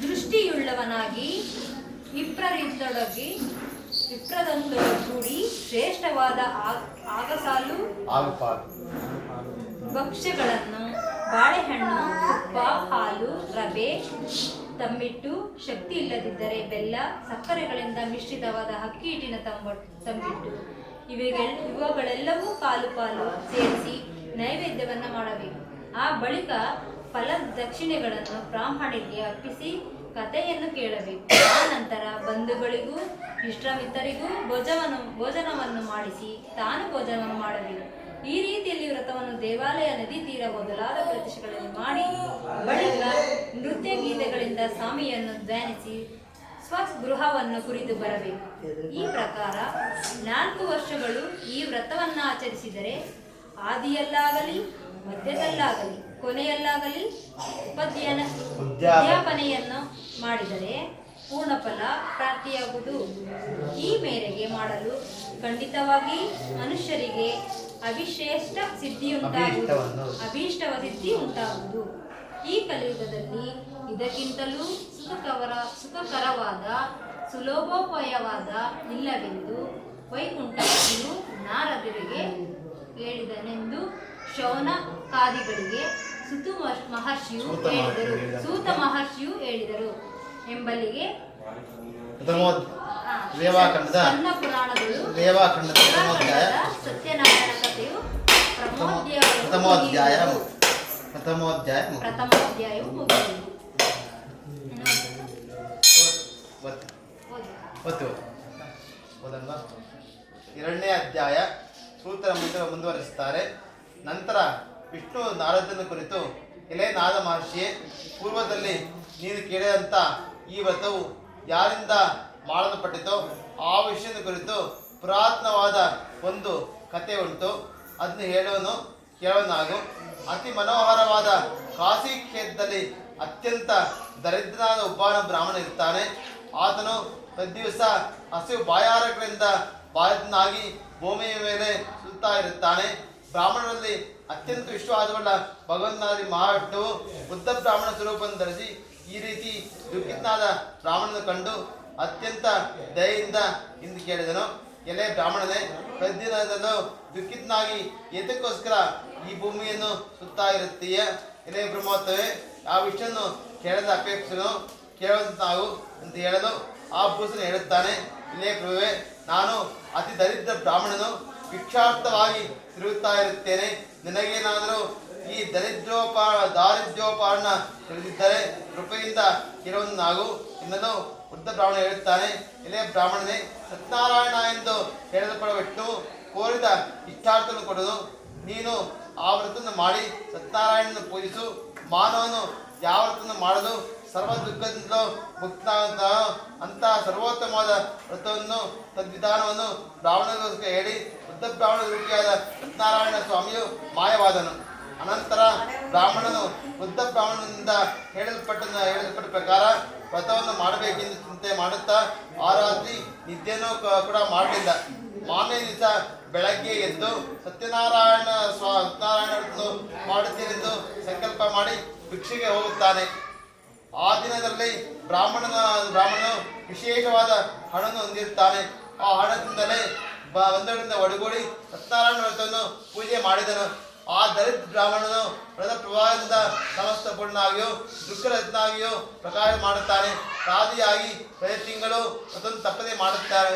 ದೃಷ್ಟಿಯುಳ್ಳವನಾಗಿ ವಿಪ್ರದೊಂದೊಡಗೂಡಿ ಶ್ರೇಷ್ಠವಾದ ಆಗಸಾಲು ಭಕ್ಷ್ಯಗಳನ್ನು, ಬಾಳೆಹಣ್ಣು, ತುಪ್ಪ, ಹಾಲು, ರವೆ, ತಂಬಿಟ್ಟು, ಶಕ್ತಿ ಇಲ್ಲದಿದ್ದರೆ ಬೆಲ್ಲ, ಸಕ್ಕರೆಗಳಿಂದ ಮಿಶ್ರಿತವಾದ ಅಕ್ಕಿ ಹಿಟ್ಟಿನ ತಂಬಿಟ್ಟು ಇವುಗಳೆಲ್ಲವೂ ಕಾಲು ಪಾಲು ಸೇರಿಸಿ ನೈವೇದ್ಯವನ್ನು ಮಾಡಬೇಕು. ಆ ಬಳಿಕ ಫಲ ದಕ್ಷಿಣೆಗಳನ್ನು ಬ್ರಾಹ್ಮಣರಿಗೆ ಅರ್ಪಿಸಿ ಕಥೆಯನ್ನು ಕೇಳಬೇಕು. ಆ ನಂತರ ಬಂಧುಗಳಿಗೂ ಇಷ್ಟಮಿತರಿಗೂ ಭೋಜನವನ್ನು ಮಾಡಿಸಿ ತಾನು ಭೋಜನವನ್ನು ಮಾಡಬೇಕು. ಈ ರೀತಿಯಲ್ಲಿ ವ್ರತವನ್ನು ದೇವಾಲಯ, ನದಿ ತೀರ ಮೊದಲಾದ ಪ್ರದೇಶಗಳಲ್ಲಿ ಮಾಡಿ ಬಳಿಕ ನೃತ್ಯ ಗೀತೆಗಳಿಂದ ಸ್ವಾಮಿಯನ್ನು ಧ್ಯಾನಿಸಿ ಸ್ವಗೃಹವನ್ನು ಕುರಿತು ಬರಬೇಕು. ಈ ಪ್ರಕಾರ 4 ವರ್ಷಗಳು ಈ ವ್ರತವನ್ನು ಆಚರಿಸಿದರೆ ಆದಿಯಲ್ಲಾಗಲಿ, ಮಧ್ಯದಲ್ಲಾಗಲಿ, ಕೊನೆಯಲ್ಲಾಗಲಿ ಉದ್ಯಾಪನೆಯನ್ನು ಮಾಡಿದರೆ ಪೂರ್ಣಫಲ ಪ್ರಾಪ್ತಿಯಾಗುವುದು. ಈ ಮೇರೆಗೆ ಮಾಡಲು ಖಂಡಿತವಾಗಿ ಮನುಷ್ಯರಿಗೆ ಅಭೀಷ್ಟ ಸಿದ್ಧಿ ಉಂಟಾಗುವುದು. ಈ ಕಲಿಯುಗದಲ್ಲಿ ಇದಕ್ಕಿಂತಲೂ ಸುಖಕರವಾದ ಸುಲಭೋಪಾಯವಾದ ಇಲ್ಲವೆಂದು ವೈಕುಂಠಪತಿಯು ನಾರದರಿಗೆ ಹೇಳಿದನೆಂದು ಶೌನಕಾದಿಗಳಿಗೆ ಸೂತ ಮಹರ್ಷಿಯು ಹೇಳಿದರು ಎಂಬಲ್ಲಿಗೆ ಸಣ್ಣ ಪುರಾಣಗಳು ಸತ್ಯನಾರಾಯಣ ಕಥೆಯು ಪ್ರಥಮೋಧ್ಯಾಯವು ಎರಡನೇ ಅಧ್ಯಾಯ ಸೂತ್ರ ಮುಂದುವರಿಸುತ್ತಾರೆ. ನಂತರ ವಿಷ್ಣು ನಾರದನ ಕುರಿತು, ಎಲೆ ನಾರದ ಮಹರ್ಷಿಯೇ, ಪೂರ್ವದಲ್ಲಿ ನೀನು ಕೇಳಿದಂಥ ಈ ವ್ರತವು ಯಾರಿಂದ ಮಾಡಲ್ಪಟ್ಟಿತೋ ಆ ವಿಷಯದ ಕುರಿತು ಪುರಾತನವಾದ ಒಂದು ಕಥೆ ಉಂಟು. ಅದನ್ನು ಕೇಳುವನಾಗು. ಅತಿ ಮನೋಹರವಾದ ಕಾಶಿ ಕ್ಷೇತ್ರದಲ್ಲಿ ಅತ್ಯಂತ ದರಿದ್ರನಾದ ಒಬ್ಬನ ಬ್ರಾಹ್ಮಣ ಇರ್ತಾನೆ. ಆತನು ಪ್ರತಿದಿವಸ ಹಸಿವು ಬಾಯಾರಗಳಿಂದ ಬಾಧಿತನಾಗಿ ಭೂಮಿಯ ಮೇಲೆ ಸುತ್ತಾ ಇರುತ್ತಾನೆ. ಬ್ರಾಹ್ಮಣರಲ್ಲಿ ಅತ್ಯಂತ ವಿಶ್ವಾಸವುಳ್ಳ ಭಗವಂತನಾದಿ ಮಹಾವಿಷ್ಣುವು ಬುದ್ಧ ಬ್ರಾಹ್ಮಣ ಸ್ವರೂಪವನ್ನು ಧರಿಸಿ ಈ ರೀತಿ ದುಃಖಿತನಾದ ಬ್ರಾಹ್ಮಣನ ಕಂಡು ಅತ್ಯಂತ ದಯೆಯಿಂದ ಇಂದು ಕೇಳಿದನು. ಎಲೆ ಬ್ರಾಹ್ಮಣನೇ, ಪ್ರತಿದಿನದಲ್ಲೂ ದುಃಖಿತನಾಗಿ ಏತಕ್ಕೋಸ್ಕರ ಈ ಭೂಮಿಯನ್ನು ಸುತ್ತಾ ಇರುತ್ತೀಯ? ಎಲೆ ಬ್ರಹ್ಮೋತ್ತವೇ, ಆ ವಿಷಯನ್ನು ಕೇಳದ ಅಪೇಕ್ಷನು ಕೇಳುವಂತಾಗು ಅಂತ ಹೇಳಲು ಆ ಭೂಷಣ ಹೇಳುತ್ತಾನೆ, ಇಲ್ಲೇ ಪ್ರಭುವೇ, ನಾನು ಅತಿ ದರಿದ್ರ ಬ್ರಾಹ್ಮಣನು, ಭಿಕ್ಷಾರ್ಥವಾಗಿ ತಿರುಗುತ್ತಾ ಇರುತ್ತೇನೆ. ನಿನಗೇನಾದರೂ ಈ ದಾರಿದ್ರ್ಯೋಪಾರಣ ತಿಳಿದಿದ್ದರೆ ಕೃಪೆಯಿಂದ ಕೇಳುವಂತಾಗು ಎನ್ನಲು ಬುದ್ಧ ಬ್ರಾಹ್ಮಣ ಹೇಳುತ್ತಾನೆ, ಇಲ್ಲೇ ಬ್ರಾಹ್ಮಣನೇ, ಸತ್ಯನಾರಾಯಣ ಎಂದು ಹೇಳಲ್ಪಡುವ ಕೋರಿದ ಇಷ್ಟಾರ್ಥವನ್ನು ಕೊಡಲು ನೀನು ಆ ವ್ರತವನ್ನು ಮಾಡಿ ಸತ್ಯನಾರಾಯಣನ ಪೂಜಿಸು. ಮಾನವನು ಯಾವ ವ್ರತವನ್ನು ಮಾಡಲು ಸರ್ವ ದುಃಖದಿಂದಲೂ ಮುಕ್ತನಾದಂತಹ ಅಂತಹ ಸರ್ವೋತ್ತಮವಾದ ವ್ರತವನ್ನು ತದ್ವಿಧಾನವನ್ನು ಬ್ರಾಹ್ಮಣಗೋಸ್ಕರ ಹೇಳಿ ಬುದ್ಧ ಬ್ರಾಹ್ಮಣ ರೂಪಿಯಾದ ಸತ್ಯನಾರಾಯಣ ಸ್ವಾಮಿಯು ಮಾಯವಾದನು. ಅನಂತರ ಬ್ರಾಹ್ಮಣನು ಬುದ್ಧ ಬ್ರಾಹ್ಮಣನಿಂದ ಹೇಳಲ್ಪಟ್ಟ ಪ್ರಕಾರ ವ್ರತವನ್ನು ಮಾಡಬೇಕೆಂದು ಚಿಂತೆ ಮಾಡುತ್ತಾ ಆ ರಾತ್ರಿ ನಿದ್ದೆಯನ್ನು ಕೂಡ ಮಾಡಲಿಲ್ಲ. ಮಾರನೇ ದಿವಸ ಬೆಳಗ್ಗೆ ಎದ್ದು ಸತ್ಯನಾರಾಯಣ ವ್ರತವನ್ನು ಮಾಡುತ್ತೇನೆಂದು ಸಂಕಲ್ಪ ಮಾಡಿ ಭಿಕ್ಷೆಗೆ ಹೋಗುತ್ತಾನೆ. ಆ ದಿನದಲ್ಲಿ ಬ್ರಾಹ್ಮಣನು ವಿಶೇಷವಾದ ಹಣವನ್ನು ಹೊಂದಿರುತ್ತಾನೆ. ಆ ಹಣದಿಂದಲೇ ಒಂದರಿಂದ ಒಡಗೂಡಿ ಸತ್ಯನಾರಾಯಣ ವ್ರತವನ್ನು ಪೂಜೆ ಮಾಡಿದನು. ಆ ದಲಿತ ಬ್ರಾಹ್ಮಣನು ವ್ರತ ಪ್ರಭಾವದಿಂದ ಸಮಸ್ತ ಪೂರ್ಣಾಗಿಯೂ ದುಃಖರತ್ನಾಗಿಯೂ ಪ್ರಕಾಶ ಮಾಡುತ್ತಾನೆ. ರಾದಿಯಾಗಿ ಪ್ರತಿ ತಿಂಗಳು ವ್ರತವನ್ನು ತಪ್ಪದೆ ಮಾಡುತ್ತಾರೆ.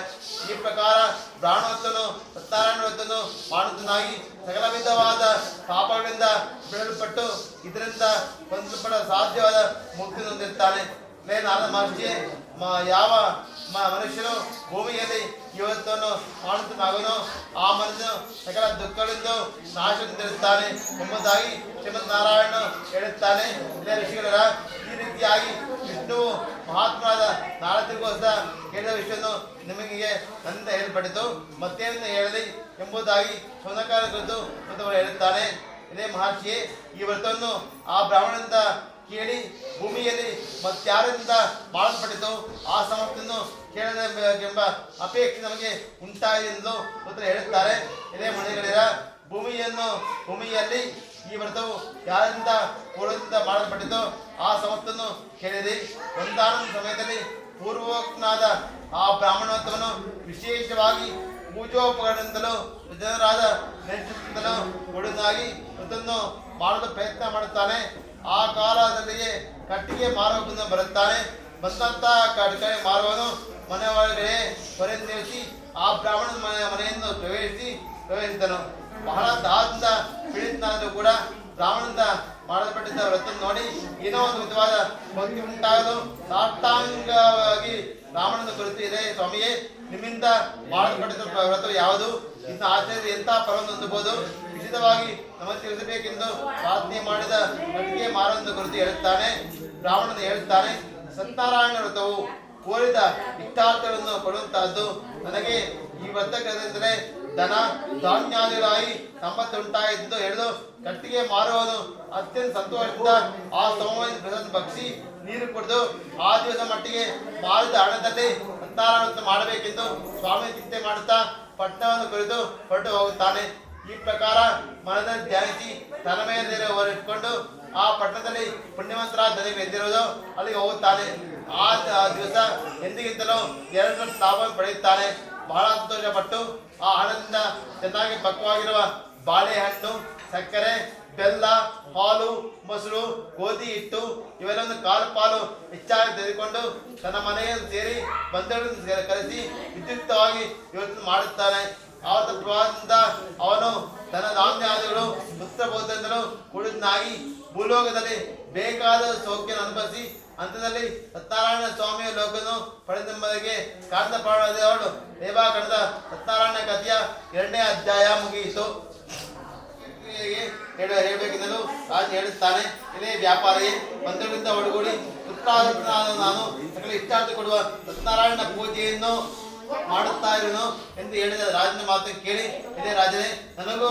ಈ ಪ್ರಕಾರ ಬ್ರಾಹ್ಮಣೋತ್ತನು ಸತ್ಯನಾರಾಯಣ ವ್ರತವನ್ನು ಮಾಡುತ್ತನಾಗಿ ಸಕಲ ವಿಧವಾದ ಪಾಪಗಳಿಂದ ಬಿಡಲ್ಪಟ್ಟು ಇದರಿಂದ ಹೊಂದಲ್ಪಡ ಸಾಧ್ಯವಾದ ಮುಕ್ತಿ ಹೊಂದಿರುತ್ತಾನೆ. ನಾರದ ಮಹರ್ಷಿ, ಯಾವ ಮನುಷ್ಯನು ಭೂಮಿಯಲ್ಲಿ ಇವತ್ತನ್ನು ಮಾಡುತ್ತನಾಗನೋ ಆ ಮನುಷ್ಯನು ಸಕಲ ದುಃಖಗಳಿಂದ ನಾಶ ಹೊಂದಿರುತ್ತಾನೆ ಎಂಬುದಾಗಿ ಶ್ರೀಮದ್ ನಾರಾಯಣ ಹೇಳುತ್ತಾನೆ. ಋಷಿಗಳರ ಈ ರೀತಿಯಾಗಿ ವಿಷ್ಣುವು ಮಹಾತ್ಮನಾದ ನಾರದರಿಗೋಸ್ಕರ ಹೇಳಿದ ವಿಷಯವನ್ನು ನಿಮಗೆ ನನ್ನಿಂದ ಹೇಳಲ್ಪಟ್ಟಿತು, ಮತ್ತೇನನ್ನು ಹೇಳಲಿ ಎಂಬುದಾಗಿ ಶೌನಕಾಲ ಕುರಿತು ಹೇಳುತ್ತಾನೆ. ಇದೇ ಮಹರ್ಷಿಯೇ, ಈ ವ್ರತವನ್ನು ಆ ಬ್ರಾಹ್ಮಣನಿಂದ ಕೇಳಿ ಭೂಮಿಯಲ್ಲಿ ಮತ್ತಾರಿಂದ ಮಾಡಲ್ಪಟ್ಟಿತು ಆ ಸಮಸ್ಯೆಯನ್ನು ಕೇಳಬೇಕೆಂಬ ಅಪೇಕ್ಷೆ ನಮಗೆ ಉಂಟಾಗಿದೆ ಎಂದು ಉತ್ತರ ಹೇಳುತ್ತಾರೆ. ಇದೇ ಮನೆಗಳಿರ ಭೂಮಿಯಲ್ಲಿ ಈ ವ್ರತವು ಯಾರಿಂದ ಪೂರ್ವದಿಂದ ಮಾಡಲ್ಪಟ್ಟಿತು ಆ ಸಮಸ್ಯೆಯನ್ನು ಕೇಳಿರಿ. ಒಂದಾನೊಂದು ಸಮಯದಲ್ಲಿ ಪೂರ್ವೋಕ್ತನಾದ ಆ ಬ್ರಾಹ್ಮಣೋತ್ತಮನು ವಿಶೇಷವಾಗಿ ಪೂಜೋಪಕರಣದಿಂದಲೂ ಜನರಾದ ನೇತೃತ್ವದಿಂದಲೂ ಒಡನಾಗಿ ವ್ರತವನ್ನು ಮಾಡಲು ಪ್ರಯತ್ನ ಮಾಡುತ್ತಾನೆ. ಆ ಕಾಲದಲ್ಲಿಯೇ ಕಟ್ಟಿಗೆ ಮಾರುವವನು ಬರುತ್ತಾನೆ. ಬಂದಂತಹ ಕಟ್ಟಿಗೆ ಮಾರುವವನು ಮನೆ ಒಳಗಡೆ ಹೊರೆ ನಿಲ್ಲಿಸಿ ಆ ಬ್ರಾಹ್ಮಣನ ಮನೆಯನ್ನು ಪ್ರವೇಶಿಸಿದನು. ಬಹಳ ದಾಹದಿಂದ ಪೀಡಿತನಾದರೂ ಕೂಡ ಬ್ರಾಹ್ಮಣನಿಂದ ಮಾಡಲ್ಪಟ್ಟಿದ್ದ ವ್ರತವನ್ನು ನೋಡಿ ಏನೋ ಒಂದು ವಿಧವಾದ ಭಕ್ತಿ ಉಂಟಾಗಲು ಸಾಷ್ಟಾಂಗವಾಗಿ ಬ್ರಾಹ್ಮಣನ ಕುರಿತು ಇದೆ, ಸ್ವಾಮಿಯೇ, ನಿಮ್ಮಿಂದ ಮಾಡಲ್ಪಟ್ಟಿದ್ದ ವ್ರತವು ಯಾವುದು? ಇನ್ನು ಆಚರಣೆ ಎಂತಹ ಫಲವನ್ನು ಹೊಂದಬಹುದು? ಉಚಿತವಾಗಿ ನಮಗೆ ತಿಳಿಸಬೇಕೆಂದು ಪ್ರಾರ್ಥನೆ ಮಾಡಿದ ಕಟ್ಟಿಗೆ ಮಾರವನ್ನು ಕುರಿತು ಹೇಳುತ್ತಾನೆ. ಬ್ರಾಹ್ಮಣನು ಹೇಳುತ್ತಾನೆ, ಸತ್ಯನಾರಾಯಣ ವ್ರತವು ಕೋರಿದ ಇಷ್ಟಾರ್ಥಗಳನ್ನು ಕೊಡುವಂತಹದ್ದು. ನನಗೆ ಈ ವ್ರತದಿಂದಲೇ ಧನ ಧಾನ್ಯಾದಿಗಳಾಗಿ ಸಂಪತ್ತುಂಟಾಯಿತು ಹೇಳಿದು ಕಟ್ಟಿಗೆ ಮಾರುವವನು ಅತ್ಯಂತ ಸಂತೋಷದಿಂದ ಆ ಸೋಮವಾರ ಭಕ್ಷಿ ನೀರು ಕುಡಿದು ಆ ದಿವಸ ಮಟ್ಟಿಗೆ ಮಾರಿದ ಹಣದಲ್ಲಿ ಸತ್ಯನಾರಾಯಣ ಮಾಡಬೇಕೆಂದು ಸ್ವಾಮಿ ಚಿಂತೆ ಮಾಡುತ್ತಾ ಪಟ್ಟಣವನ್ನು ಕುರಿತು ಹೊರಟು ಹೋಗುತ್ತಾನೆ. ಈ ಪ್ರಕಾರ ಮನದಲ್ಲಿ ಧ್ಯಾನಿಸಿ ತನ್ನ ಮೇಲೆ ಹೊರಟಿಕೊಂಡು ಆ ಪಟ್ಟಣದಲ್ಲಿ ಪುಣ್ಯವಂತರಾದ ಜನರು ಎದ್ದಿರುವುದು ಅಲ್ಲಿಗೆ ಹೋಗುತ್ತಾನೆ. ಆ ದಿವಸ ಎಂದಿಗಿಂತಲೂ 2 ಲಾಭ ಪಡೆಯುತ್ತಾನೆ. ಬಹಳ ಸಂತೋಷಪಟ್ಟು ಆ ಹಣದಿಂದ ಚೆನ್ನಾಗಿ ಪಕ್ವವಾಗಿರುವ ಬಾಳೆಹಣ್ಣು, ಸಕ್ಕರೆ, ಬೆಲ್ಲ, ಹಾಲು, ಮೊಸರು, ಗೋಧಿ ಹಿಟ್ಟು ಇವೆಲ್ಲವನ್ನು ಕಾಲು ಪಾಲು ಹೆಚ್ಚಾಗಿ ತೆಗೆದುಕೊಂಡು ತನ್ನ ಮನೆಯನ್ನು ಸೇರಿ ಬಂಧುಗಳನ್ನು ಕರೆಸಿ ವಿದ್ಯುಕ್ತವಾಗಿ ಯೋಚನೆ ಮಾಡುತ್ತಾನೆ. ಆವತ್ತು ಪ್ರವಾಹದಿಂದ ಅವನು ತನ್ನ ಧಾನ್ಯಾದಿಗಳು ಪುತ್ರಬೋಧದಿಂದಲೂ ಕೂಡಿದನಾಗಿ ಭೂಲೋಕದಲ್ಲಿ ಬೇಕಾದ ಸೌಖ್ಯವನ್ನು ಅನುಭವಿಸಿ ಅಂತದಲ್ಲಿ ಸತ್ಯನಾರಾಯಣ ಸ್ವಾಮಿಯ ಲೋಕವನ್ನು ಪಡೆದೆಂಬುದಕ್ಕೆ ಕಾಂತ ಪ್ರಾಣದವಳು ದೇವಾಕರಣದ ಸತ್ಯನಾರಾಯಣ ಕಥೆಯ 2ನೇ ಅಧ್ಯಾಯ ಮುಗಿಯಿತು. ಹೇಳಬೇಕೆಂದಲು ರಾಜ ಹೇಳುತ್ತಾನೆ, ಇದೇ ವ್ಯಾಪಾರಿ ಬಂಧುಗಳಿಂದ ಒಡಗೂಡಿ ಉತ್ಸಾಹನಾದ ನಾನು ಸಕಲ ಇಷ್ಟಾರ್ಥ ಕೊಡುವ ಸತ್ಯನಾರಾಯಣ ಪೂಜೆಯನ್ನು ಮಾಡುತ್ತಾ ಇರುವನು ಎಂದು ಹೇಳಿದ ರಾಜನ ಮಾತನ್ನು ಕೇಳಿ, ಇದೇ ರಾಜನೇ, ನನಗೂ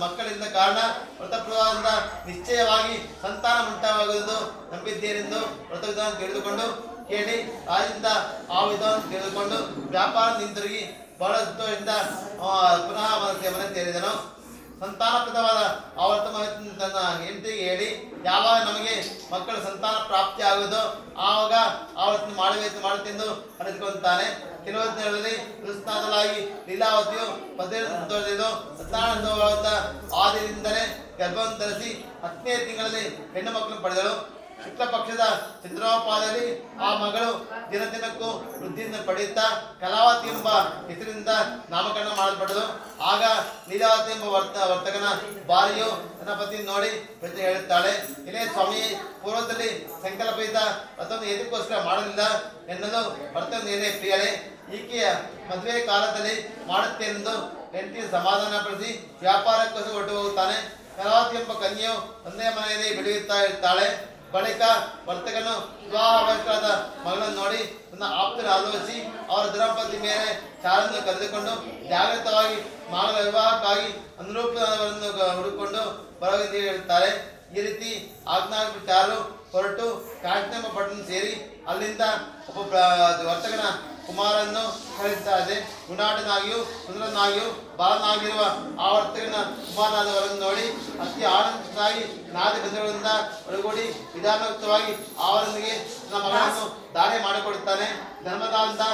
ಮಕ್ಕಳಿಂದ ಕಾರಣ ವ್ರತಪ್ರವಾಹದಿಂದ ನಿಶ್ಚಯವಾಗಿ ಸಂತಾನ ಉಂಟಾಗುವುದು ನಂಬಿದ್ದೇನೆಂದು ವ್ರತ ವಿಧಾನ ತಿಳಿದುಕೊಂಡು ಕೇಳಿ ರಾಜದಿಂದ ಆ ವಿಧಾನ ತಿಳಿದುಕೊಂಡು ವ್ಯಾಪಾರ ಹಿಂತಿರುಗಿ ಬಹಳ ಸಂತೋಷದಿಂದ ಪುನಃ ಮನೆ ಸೇರಿದನು. ಸಂತಾನಪ್ರದವಾದ ಆವರ್ತ ತನ್ನ ಹೆಂಡತಿಗೆ ಹೇಳಿ ಯಾವಾಗ ನಮಗೆ ಮಕ್ಕಳ ಸಂತಾನ ಪ್ರಾಪ್ತಿ ಆಗುವುದೋ ಆವಾಗ ಆವರ್ತನ ಮಾಡುತ್ತೆಂದು ಅರಿತುಕೊಳ್ಳುತ್ತಾನೆ. ಕೆಲವು ದಿನಗಳಲ್ಲಿ ಕೃಷ್ಣಾದಲಾಗಿ ಲೀಲಾವತಿಯು ಪದೇದು ಸಂತಾನವಾದ ಆದಿಯಿಂದಲೇ ಗರ್ಭವನ್ನು ಧರಿಸಿ 10ನೇ ತಿಂಗಳಲ್ಲಿ ಹೆಣ್ಣು ಮಕ್ಕಳನ್ನು ಪಡೆದಳು. ಶುಕ್ಲ ಪಕ್ಷದ ಚಂದ್ರೋಪಾದಲ್ಲಿ ಆ ಮಗಳು ದಿನದಿನಕ್ಕೂ ವೃದ್ಧಿಯನ್ನು ಪಡೆಯುತ್ತಾ ಕಲಾವತಿ ಎಂಬ ಹೆಸರಿನಿಂದ ನಾಮಕರಣ ಮಾಡಲ್ಪಟ್ಟಳು. ಆಗ ಲೀಲಾವತಿ ಎಂಬ ವರ್ತಕನ ಭಾರ್ಯೆಯು ತನ್ನ ಪತಿ ನೋಡಿ ಪ್ರತಿ ಹೇಳುತ್ತಾಳೆ, ಇಲ್ಲೇ ಸ್ವಾಮಿ, ಪೂರ್ವದಲ್ಲಿ ಸಂಕಲ್ಪಿತ ವ್ರತವನ್ನು ಎದಕ್ಕೋಸ್ಕರ ಮಾಡಲಿಲ್ಲ ಎನ್ನಲು ವರ್ತಕನು ಏನೇ ಪ್ರಿಯಳೆ, ಈಕೆಯ ಮದುವೆ ಕಾಲದಲ್ಲಿ ಮಾಡುತ್ತೇನೆಂದು ಹೆಂಡತಿಯ ಸಮಾಧಾನಪಡಿಸಿ ವ್ಯಾಪಾರಕ್ಕೋಸ್ಕರ ಹೊರಟು ಹೋಗುತ್ತಾನೆ. ಕಲಾವತಿ ಎಂಬ ಕನ್ಯೆಯು ಒಂದೇ ಮನೆಯಲ್ಲಿ ಬೆಳೆಯುತ್ತಾ ಇರ್ತಾಳೆ. ಬಳಿಕ ವರ್ತಕನು ವಿವಾಹ ವಯಸ್ಸಾದ ಮಗಳನ್ನು ನೋಡಿ ತನ್ನ ಆಪ್ತರ ಆಲೋಚಿಸಿ ಅವರ ದಂಪತಿ ಮೇಲೆ ಚಾರನ್ನು ಕರೆದುಕೊಂಡು ಜಾಗೃತವಾಗಿ ಮಗಳ ವಿವಾಹಕ್ಕಾಗಿ ಅನುರೂಪವನ್ನು ಹುಡುಕೊಂಡು ಬರವೆಂದು ಹೇಳುತ್ತಾರೆ. ಈ ರೀತಿ ಚಾರು ಹೊರಟು ಕಾಂಚನಮ್ಮ ಪಟ್ಟಣ ಸೇರಿ ಅಲ್ಲಿಂದ ಒಬ್ಬ ವರ್ತಕನ ಕುಮಾರನ್ನು ಕರೆಯುತ್ತಾರೆ. ಗುಣಾಟನಾಗಿಯೂ ಸುಂದರನಾಗಿಯೂ ಬಾಲನಾಗಿರುವ ಆ ವರ್ತಕನ ಕುಮಾರನಾದವರನ್ನು ನೋಡಿ ಅತಿ ಆನಂದಿತನಾಗಿ ನಾದಿ ಬಂಧುಗಳಿಂದ ಒಳಗೂಡಿ ವಿಧಾನಯುಕ್ತವಾಗಿ ಅವರೊಂದಿಗೆ ತನ್ನ ಮಗಳನ್ನು ದಾರಿ ಮಾಡಿಕೊಡುತ್ತಾನೆ. ಧರ್ಮದಾನದ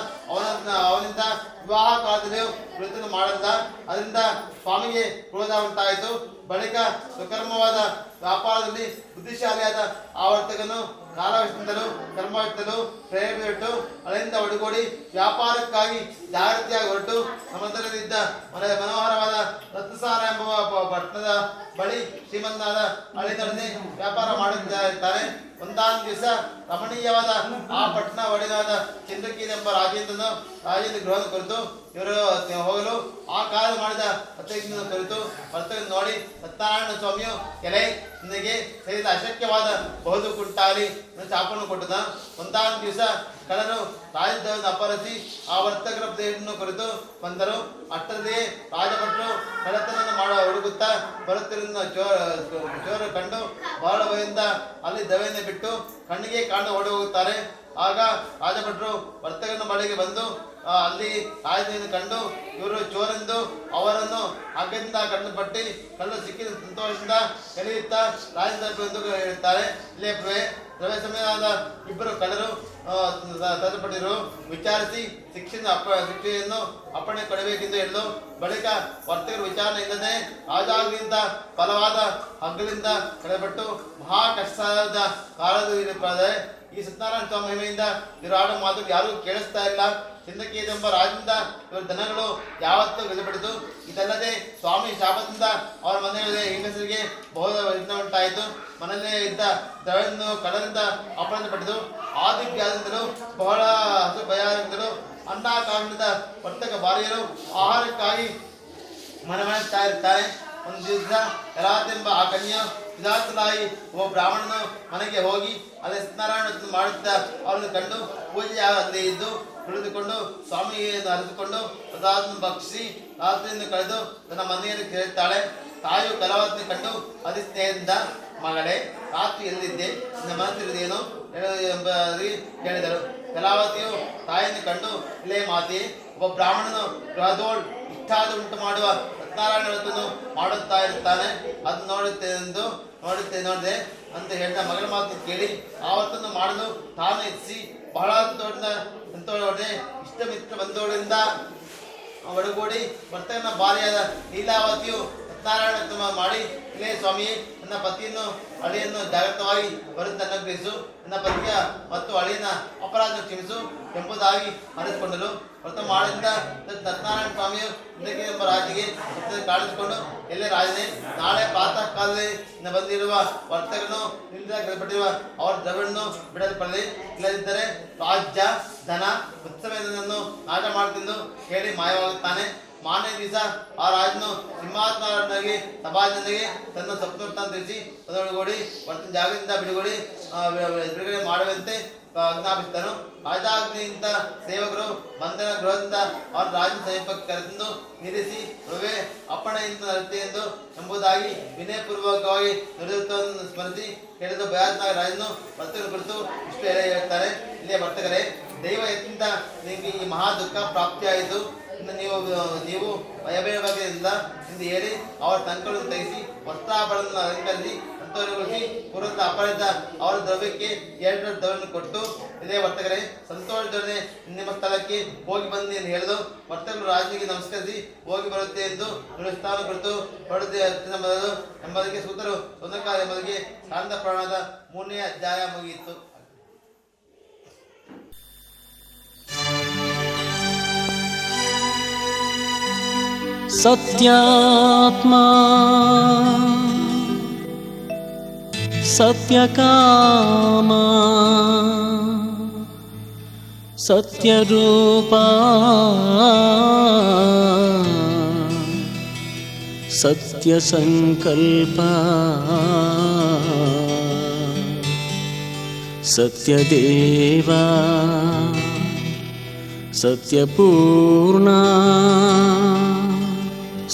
ಅವನಿಂದ ವಿವಾಹ ಕಾಲದಲ್ಲಿಯೂ ವೃತ್ತಿಯನ್ನು ಮಾಡಲ್ಲ. ಅದರಿಂದ ಸ್ವಾಮಿಗೆ ಕ್ರೋಧ ಉಂಟಾಯಿತು. ಬಳಿಕ ಸುಕರ್ಮವಾದ ವ್ಯಾಪಾರದಲ್ಲಿ ಬುದ್ಧಿಶಾಲಿಯಾದ ಆ ವರ್ತಕನು ಕಾಲವಿಷ್ಟಲು ಕರ್ಮವಿಷ್ಟಲು ಪ್ರೇರಣೆಬಿಟ್ಟು ಅಲ್ಲಿಂದ ಒಡಗೂಡಿ ವ್ಯಾಪಾರಕ್ಕಾಗಿ ಜಾಗೃತಿಯಾಗಿ ಹೊರಟು ಸಮುದ್ರದಲ್ಲಿದ್ದ ಮನೋಹರವಾದ ರತ್ನಸಾರ ಎಂಬ ಪಟ್ಟಣದ ಬಳಿ ಶ್ರೀಮಂತನಾದ ಅಳಿದೊಡನೆ ವ್ಯಾಪಾರ ಮಾಡುತ್ತಿರ್ತಾರೆ. ಒಂದಾನು ದಿವಸ ರಮಣೀಯವಾದ ಆ ಪಟ್ಟಣ ಒಡೆದಾದ ಚಂದ್ರಕೀರ್ ಎಂಬ ರಾಜೇಂದ್ರ ಗೃಹವನ್ನು ಕುರಿತು ಇವರು ಹೋಗಲು ಆ ಕಾಲ ಮಾಡಿದ ಪತ್ರಿಕೆಯನ್ನು ಕುರಿತು ವರ್ತಕನ್ನು ನೋಡಿ ಸತ್ಯನಾರಾಯಣ ಸ್ವಾಮಿಯು ಎಲೆ ನಿನಗೆ ಸಹಿತ ಅಶಕ್ಯವಾದ ಬಹುದು ಕುಂಟಾಲಿ ಚಾಪನ್ನು ಕೊಟ್ಟದ. ಒಂದಾನು ದಿವಸ ಕಳ್ಳರು ರಾಜಧವನ್ನು ಅಪಹರಿಸಿ ಆ ವರ್ತಕರ ದೇಹವನ್ನು ಕುರಿತು ಬಂದರು. ಅಷ್ಟರಲ್ಲಿಯೇ ರಾಜಭಟ್ರು ಕಳ್ಳತನವನ್ನು ಮಾಡುವ ಹುಡುಗುತ್ತಾ ಬರುತ್ತಿರುವ ಚೋರ ಕಂಡು ಬಹಳ ಭಯದಿಂದ ಅಲ್ಲಿ ದವೆಯನ್ನು ಬಿಟ್ಟು ಕಣ್ಣಿಗೆ ಕಾಣು ಓಡಿ ಹೋಗುತ್ತಾರೆ. ಆಗ ರಾಜಭಟ್ರು ವರ್ತಕನ ಬಳಿಗೆ ಬಂದು ಅಲ್ಲಿ ರಾಜಧವನ್ನು ಕಂಡು ಇವರು ಚೋರೆಂದು ಅವರನ್ನು ಹಗ್ಗದಿಂದ ಕಣ್ಣು ಪಟ್ಟಿ ಕಳ್ಳು ಸಿಕ್ಕಿದ ಸಂತೋಷದಿಂದ ಕಲಿಯುತ್ತಾ ರಾಜಧನ್ನು ಹೇಳುತ್ತಾರೆ. ಇಲ್ಲೇ ದ್ರವ್ಯ ಸಮಯದ ಇಬ್ಬರು ಕಳ್ಳರು ತಂದುಪಟ್ಟಿರು ವಿಚಾರಿಸಿ ಶಿಕ್ಷೆಯನ್ನು ಅಪ್ಪಣೆ ಕೊಡಬೇಕೆಂದು ಹೇಳಿದು. ಬಳಿಕ ವರ್ತಕರು ವಿಚಾರಣೆ ಇಲ್ಲದೆ ರಾಜಾಗಿಂತ ಬಲವಾದ ಹಗ್ಗಲಿಂದ ಕಳೆಪಟ್ಟು ಮಹಾ ಕಷ್ಟದ ಕಾಲದ ಈ ಸತ್ಯನಾರಾಯಣ ಸ್ವಾಮಿ ಮಹಿಮೆಯಿಂದ ಇವರು ಆಡೋ ಮಾತು ಯಾರಿಗೂ ಕೇಳಿಸ್ತಾ ಇಲ್ಲ. ಚಂದ್ರಕೇತ ಎಂಬ ರಾಜದಿಂದ ಇವರ ದನಗಳು ಯಾವತ್ತೂ ಗಜಪಡಿತು. ಇದಲ್ಲದೆ ಸ್ವಾಮಿ ಶಾಪದಿಂದ ಅವರ ಮನೆಯಲ್ಲಿ ಹೆಂಗಸರಿಗೆ ಬಹು ವಿಘ್ನ ಉಂಟಾಯಿತು. ಮನೆಯಲ್ಲೇ ಇದ್ದ ದ್ರವ್ಯವನ್ನು ಕಳ್ಳರಿಂದ ಅಪಹರಿಸಲ್ಪಟ್ಟಿತು. ಆದಿವ್ಯಾದಿಂದಲೂ ಬಹಳ ಹಸು ಭಯದಿಂದಲೂ ಅನ್ನಾಕಾಂಡದ ವರ್ತಕ ಭಾರ್ಯರು ಆಹಾರಕ್ಕಾಗಿ ಮನೆ ಇರ್ತಾರೆ. ಒಂದು ದಿವಸ ಕಲಾತೆಂಬ ಆ ಕನ್ಯೆಯು ವಿಧಾತನಾಗಿ ಒಬ್ಬ ಬ್ರಾಹ್ಮಣನು ಮನೆಗೆ ಹೋಗಿ ಅಲ್ಲಿ ಸತ್ಯನಾರಾಯಣ ಮಾಡುತ್ತ ಅವರನ್ನು ಕಂಡು ಪೂಜೆ ಅಲ್ಲಿ ಇದ್ದು ಕುಳಿತುಕೊಂಡು ಸ್ವಾಮಿಯನ್ನು ಅರಿತುಕೊಂಡು ಪ್ರಸಾದವನ್ನು ಭಕ್ಷಿಸಿ ರಾತ್ರಿಯನ್ನು ಕಳೆದು ತನ್ನ ಮನೆಯನ್ನು ಕೇಳುತ್ತಾಳೆ. ತಾಯಿಯು ಕಲಾವತಿಯನ್ನು ಕಂಡು ಅತಿ ಸ್ನೇಹದಿಂದ, ಮಗಳೇ, ರಾತ್ರಿ ಎಲ್ಲಿದ್ದೆ, ನಿನ್ನ ಮನಸ್ಸಿರುವುದೇನು ಎಂಬುದಾಗಿ ಕೇಳಿದಳು. ಕಲಾವತಿಯು ತಾಯಿಯನ್ನು ಕಂಡು, ಇಲ್ಲೇ ಮಾತೆ, ಒಬ್ಬ ಬ್ರಾಹ್ಮಣನು ಗೃಹದೋಳ್ ಇಷ್ಟಾದ ಉಂಟು ಮಾಡುವ ಸತ್ಯನಾರಾಯಣ ವ್ರತವನ್ನು ಮಾಡುತ್ತಾ ಇರುತ್ತಾನೆ. ಅದು ನೋಡಿದೆ ಅಂತ ಹೇಳಿದ ಮಗಳ ಮಾತನ್ನು ಕೇಳಿ ಆವತ್ತನ್ನು ಮಾಡಲು ತಾನು ಹೆಚ್ಚಿಸಿ ಬಹಳ ಸಂತೋಷ ಇಷ್ಟ ಮಿತ್ರ ಬಂಧುಗಳಿಂದ ಒಡಗೂಡಿ ವರ್ತಕನ ಭಾರ್ಯೆಯಾದ ಲೀಲಾವತಿಯು ಸತ್ಯನಾರಾಯಣ ಮಾಡಿ, ಇಲ್ಲೇ ಸ್ವಾಮಿ, ನನ್ನ ಪತಿಯನ್ನು ಅಳಿಯನ್ನು ಜಾಗೃತವಾಗಿ ಬರುತ್ತ ಅನುಗ್ರಹಿಸು, ನನ್ನ ಪತಿಯ ಮತ್ತು ಅಳಿಯನ ಅಪರಾಧ ಕ್ಷಮಿಸು ಎಂಬುದಾಗಿ ಅರಿತುಕೊಂಡರು. ವ್ರತ ಮಾಡಿದ ಸತ್ಯನಾರಾಯಣ ಸ್ವಾಮಿಯು ಚಂದ್ರಕೇತ ಎಂಬ ರಾಜಿಗೆ ಕಾಣಿಸಿಕೊಂಡು, ಎಲ್ಲೇ ರಾಜನೇ, ನಾಳೆ ಪ್ರಾತಃ ಕಾಲದಲ್ಲಿ ಬಂದಿರುವ ವರ್ತಕನು ನಿಲ್ಲಿಂದ ಕರೆಪಟ್ಟಿರುವ ಅವರ ದ್ರವ್ಯವನ್ನು ಬಿಡಲ್ಪಡಲಿ, ಇಲ್ಲದಿದ್ದರೆ ರಾಜ್ಯ ಧನ ಉತ್ಸವವನ್ನು ನಾಶ ಮಾಡುತ್ತೆಂದು ಹೇಳಿ ಮಾಯವಾಗುತ್ತಾನೆ. ಮಾರನೇ ದಿವಸ ಆ ರಾಜನು ಸಿಂಹಾಸನಾಗಿ ಸಭಾಜನಿಗೆ ತನ್ನ ಸ್ವಪ್ನ ತಿಳಿಸಿ ಅದರೊಳಗೂಡಿ ವರ್ತನ ಜಾಗದಿಂದ ಬಿಡುಗಡೆ ಮಾಡುವಂತೆ ಆಜ್ಞಾಪಿಸಿದನು. ರಾಜಾಜ್ಞೆಯಿಂದ ಸೇವಕರು ಬಂಧನ ಗೃಹದಿಂದ ಅವರ ರಾಜನ ಸಮೀಪಕ್ಕೆ ಕರೆತಂದು ನಿಲ್ಲಿಸಿ, ಪ್ರಭುವೇ, ಅಪ್ಪಣೆಯಿಂದ ನಡತೆ ಎಂಬುದಾಗಿ ವಿನಯಪೂರ್ವಕವಾಗಿ ನುಡಿಯುತ್ತವನ್ನು ಸ್ಮರಿಸಿ ಹೇಳಿದ ಭಯಾತ್ನಾಗ ರಾಜನು ವರ್ತಕರ ಕುರಿತು ಇಷ್ಟು ಹೇಳ್ತಾರೆ. ಇಲ್ಲೇ ವರ್ತಕರೇ, ದೈವ ಯತ್ನಿಂದ ನಿಮಗೆ ಈ ಮಹಾ ದುಃಖ ಪ್ರಾಪ್ತಿಯಾಯಿತು. ಇನ್ನು ನೀವು ಭಯಭಯದಿಂದ ಎಂದು ಹೇಳಿ ಅವರ ತಂಕಗಳನ್ನು ತೆಗೆಸಿ ವಸ್ತ್ರಾಭರಣವನ್ನು ಅಲಂಕರಿಸಿ ಸಂತೋಷಗೊಳಿಸಿ ಪೂರ್ವದ ಅಪರಾಧ ಅವರ ದ್ರವ್ಯಕ್ಕೆ 2 ದ್ರವ್ಯವನ್ನು ಕೊಟ್ಟು, ಇದೇ ವರ್ತಕರೇ, ಸಂತೋಷದೊಡನೆ ನಿಮ್ಮ ಸ್ಥಳಕ್ಕೆ ಹೋಗಿ ಬಂದು ಎಂದು ಹೇಳಿದು. ವರ್ತಕರು ರಾಜನಿಗೆ ನಮಸ್ಕರಿಸಿ ಹೋಗಿ ಬರುತ್ತೆ ಎಂದು ಸ್ಥಾನ ಕುರಿತು ಹೊರಡದೆ ಎಂಬುದಕ್ಕೆ ಸೂತರು ಸೊಂದಕಾಲ ಎಂಬುದಕ್ಕೆ ಶಾಂತ ಪ್ರಾಣದ 3ನೇ ಅಧ್ಯಾಯ ಮುಗಿಯಿತು. ಸತ್ಯಾತ್ಮಾ ಸತ್ಯಕಾಮ ಸತ್ಯರೂಪ ಸತ್ಯಸಂಕಲ್ಪ ಸತ್ಯದೇವ ಸತ್ಯಪೂರ್ಣ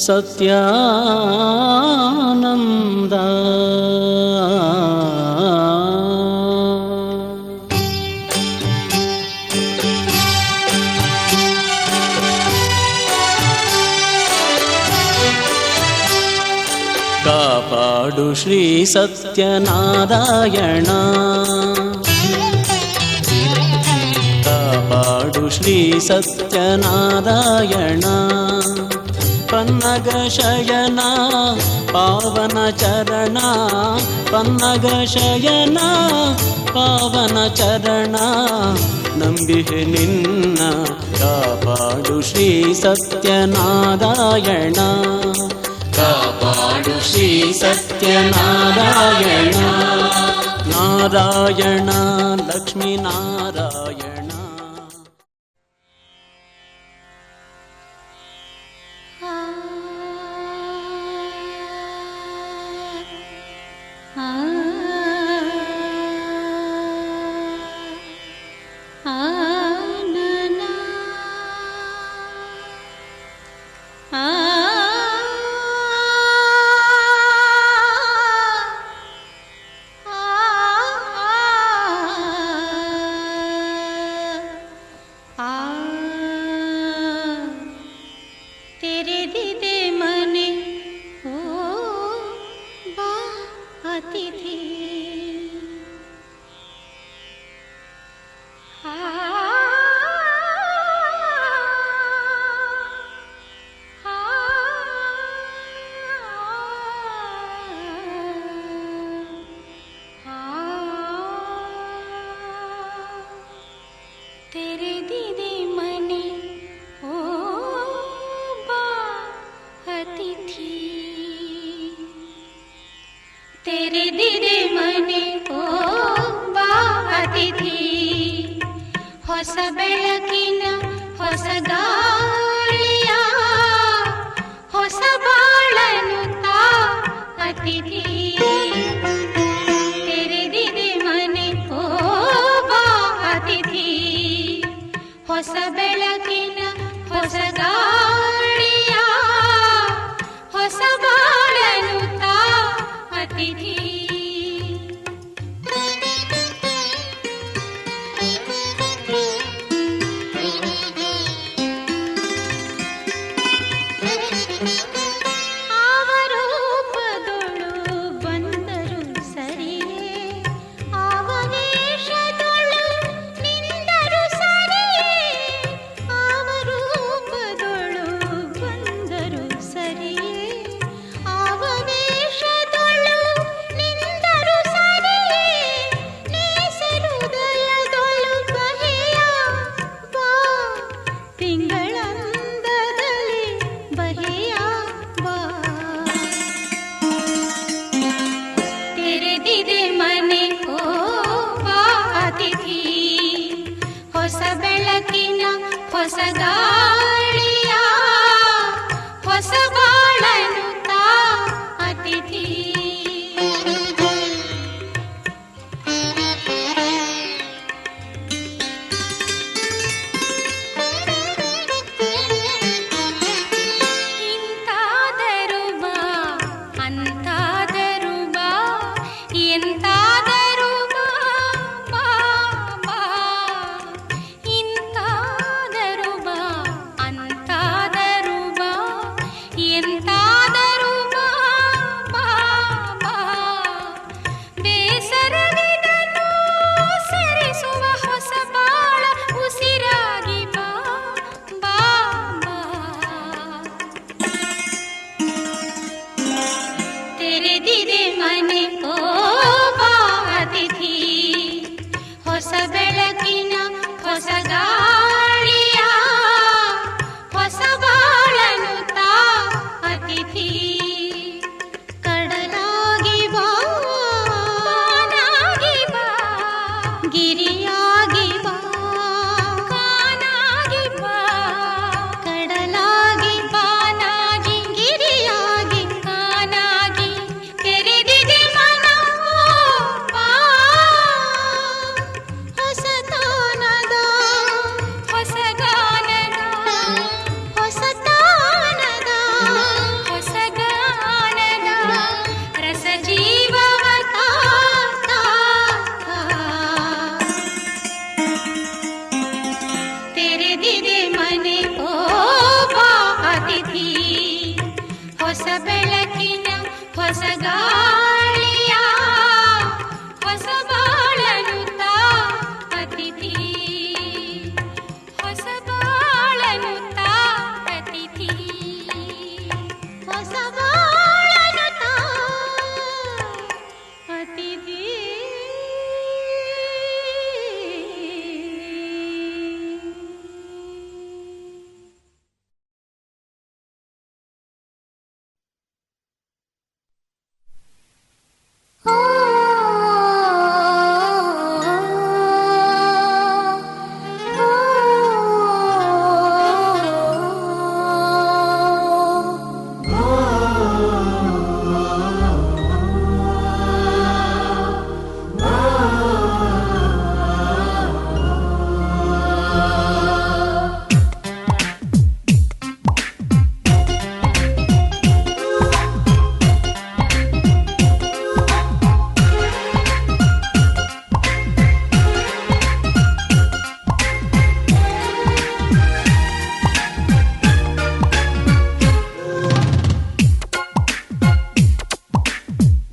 ಸತ್ಯಾನಂದ ಕಾಪಾಡು ಶ್ರೀ ಸತ್ಯನಾರಾಯಣ ಕಾಪಾಡು ಶ್ರೀ ಸತ್ಯನಾರಾಯಣ ಪನ್ನಗ ಶಯನ ಪಾವನ ಚರಣ ಪನ್ನಗ ಶಯನ ಪಾವನ ಚರಣ ನಂಬಿಹೆ ನಿನ್ನ ಕಾಪಾಡು ಶ್ರೀ ಸತ್ಯನಾರಾಯಣ ಕಾಪಾಡು ಶ್ರೀ ಸತ್ಯನಾರಾಯಣ ನಾರಾಯಣ ಲಕ್ಷ್ಮೀ ನಾರಾಯಣ ಹೊಸ ಬೆಳಕಿನ ಹೊಸ ಗಾಳಿಯ ಹೊಸ ಬಾಳನು ತಾ ಅತಿಥಿ ತೆರೆದಿದೆ ಮನೆ ಓ ಬಾ ಅತಿಥಿ ಹೊಸ ಬೆಳಕಿನ ಹೊಸ ಗಾಳಿಯ ಹೊಸ ಬಾಳನು ತಾ ಅತಿಥಿ ಹೊಸ ಗಾಳಿಯ ಹೊಸ ಬಾಳನು ತಾ ಅತಿಥಿ ಇಂತಾದರೂ ಬಾ ಅಂತಾದರೂ ಬಾ ಎಂತಾದರೂ ಬಾ ಬಾ ಬಾ ಇಂತಾದರೂ ಬಾ ಬೆಳಕಿನ ಹೊಸ ಗಾಳಿಯ ಹೊಸ ಬಾಳನು ತಾ ಅತಿಥಿ ಕಡಲಾಗಿ ಬಾ ಕಾನಾಗಿ ಬಾ ಗಿರಿಯಾಗಿ ಬಾ ಕಾನಾಗಿ ಬಾ ಕಡಲಾಗಿ ಬಾನಾಗಿ ಗಿರಿಯಾಗಿ ಕಾನಾಗಿ ತೆರೆದಿದೆ ಮನವು ಬಾ ಹೊಸತನದ ಹೊಸಗಾನದ ಹೊಸತನದ ಹೊಸಗಾನದ ರಸ ಜೀವವತ ತೆರೆದಿದೆ ಮನೆ ಓ ಬಾ ಅತಿಥಿ ಹೊಸ ಬೆಳಕಿನ ಹೊಸ ಗಾಳಿಯ ಹೊಸ ಬಾಳನು ತಾ ಅತಿಥಿ ಹೊಸ ಬಾಳನು ತಾ ಅತಿಥಿ ಹೊಸ ಬಾಳನು ತಾ ಅತಿಥಿ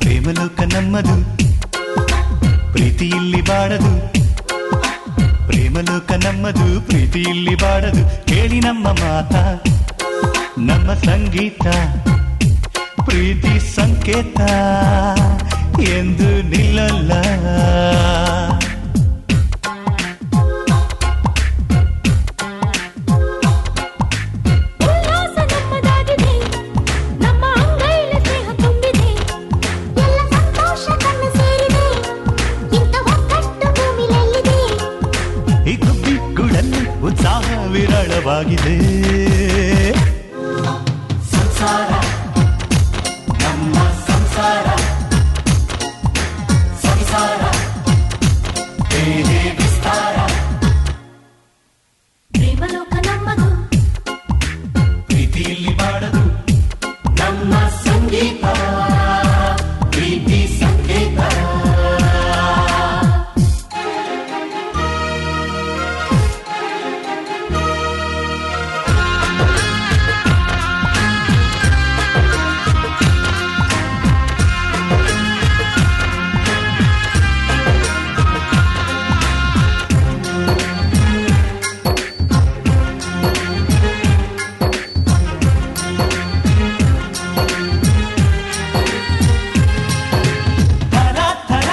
ಪ್ರೇಮಲೋಕ ನಮ್ಮದು ಪ್ರೀತಿ ಇಲ್ಲಿ ಬಾಡದು ಪ್ರೇಮಲೋಕ ನಮ್ಮದು ಪ್ರೀತಿ ಇಲ್ಲಿ ಬಾಡದು ಕೇಳಿ ನಮ್ಮ ಮಾತ ನಮ್ಮ ಸಂಗೀತ ಪ್ರೀತಿ ಸಂಕೇತ ಎಂದು ನಿಲ್ಲಲ್ಲ ಉಲ್ಲಾಸ ನಮ್ಮದಾಗಿದೆ ನಮ್ಮ ಅಂಗೈಲ ಸ್ನೇಹ ತುಂಬಿದೆ ಎಲ್ಲ ಸಂತೋಷ ಕಣ್ಣು ಸೇರಿದೆ ಇಂಥ ಒಕ್ಕಟ್ಟು ಭೂಮಿಲೆಲ್ಲಿದೆ ಈ ಗುಬ್ಬಿಗುಳಲ್ಲಿ ಉತ್ಸಾಹ ವಿರಳವಾಗಿದೆ ಸಂಸಾರ ನಮ್ಮ ಸಂಸಾರ ಸಂಸಾರ ಹೇಗೆ ವಿಸ್ತಾರ ಪ್ರೇಮಲೋಕ ನಮ್ಮದು ಪ್ರೀತಿಯಲ್ಲಿ ಬಾಡದು ನಮ್ಮ ಸಂಗೀತ ಪ್ರೀತಿ ಸಂಗೀತ ಥರ ಥರ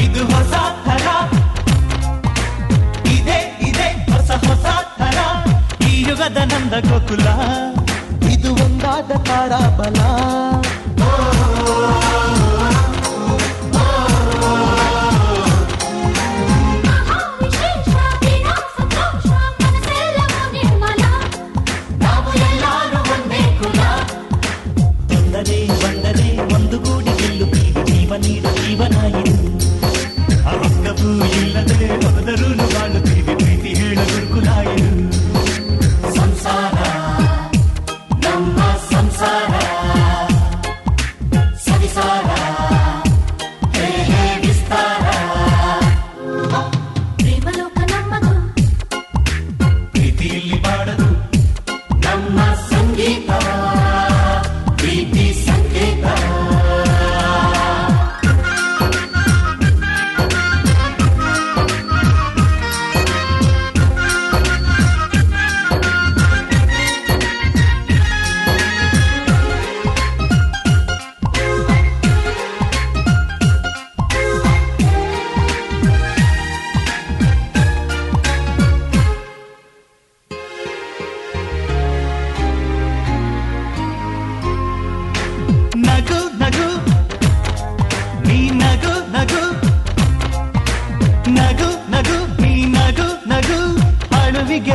ಇದು ಹೊಸ ಥರ ಇದೆ ಇದೆ ಹೊಸ ಹೊಸ ಥರ ಈ ಯುಗದ ನಂದ ಗೋಕುಲ ಇದು ಒಂದಾದ ತಾರಾಬಲ ವಿಶೇಷ ದಿನ ಸಂತೋಷ ಮನಸ್ಸೆಲ್ಲವೂ ನಿರ್ಮಲ ನಾವು ಎಲ್ಲರೂ ಒಂದೇ ಕುಲ ಬಂದದೆ ಬಂದದೆ ಒಂದು ಗೂಡಿ ಗೆಲ್ಲು ಜೀವ ನೀಡು ಜೀವನ ಇದು ಅಕ್ಕೂ ಇಲ್ಲದೆ ಹೋದರೂ ಬಾಳುತ್ತೀವಿ ಪ್ರೀತಿ ಹೇಳ ಗುರುಕುಲ ಇದು ಸಂಸಾರ ನಮ್ಮ ಸಂಸಾರ ಸವಿಸಾರ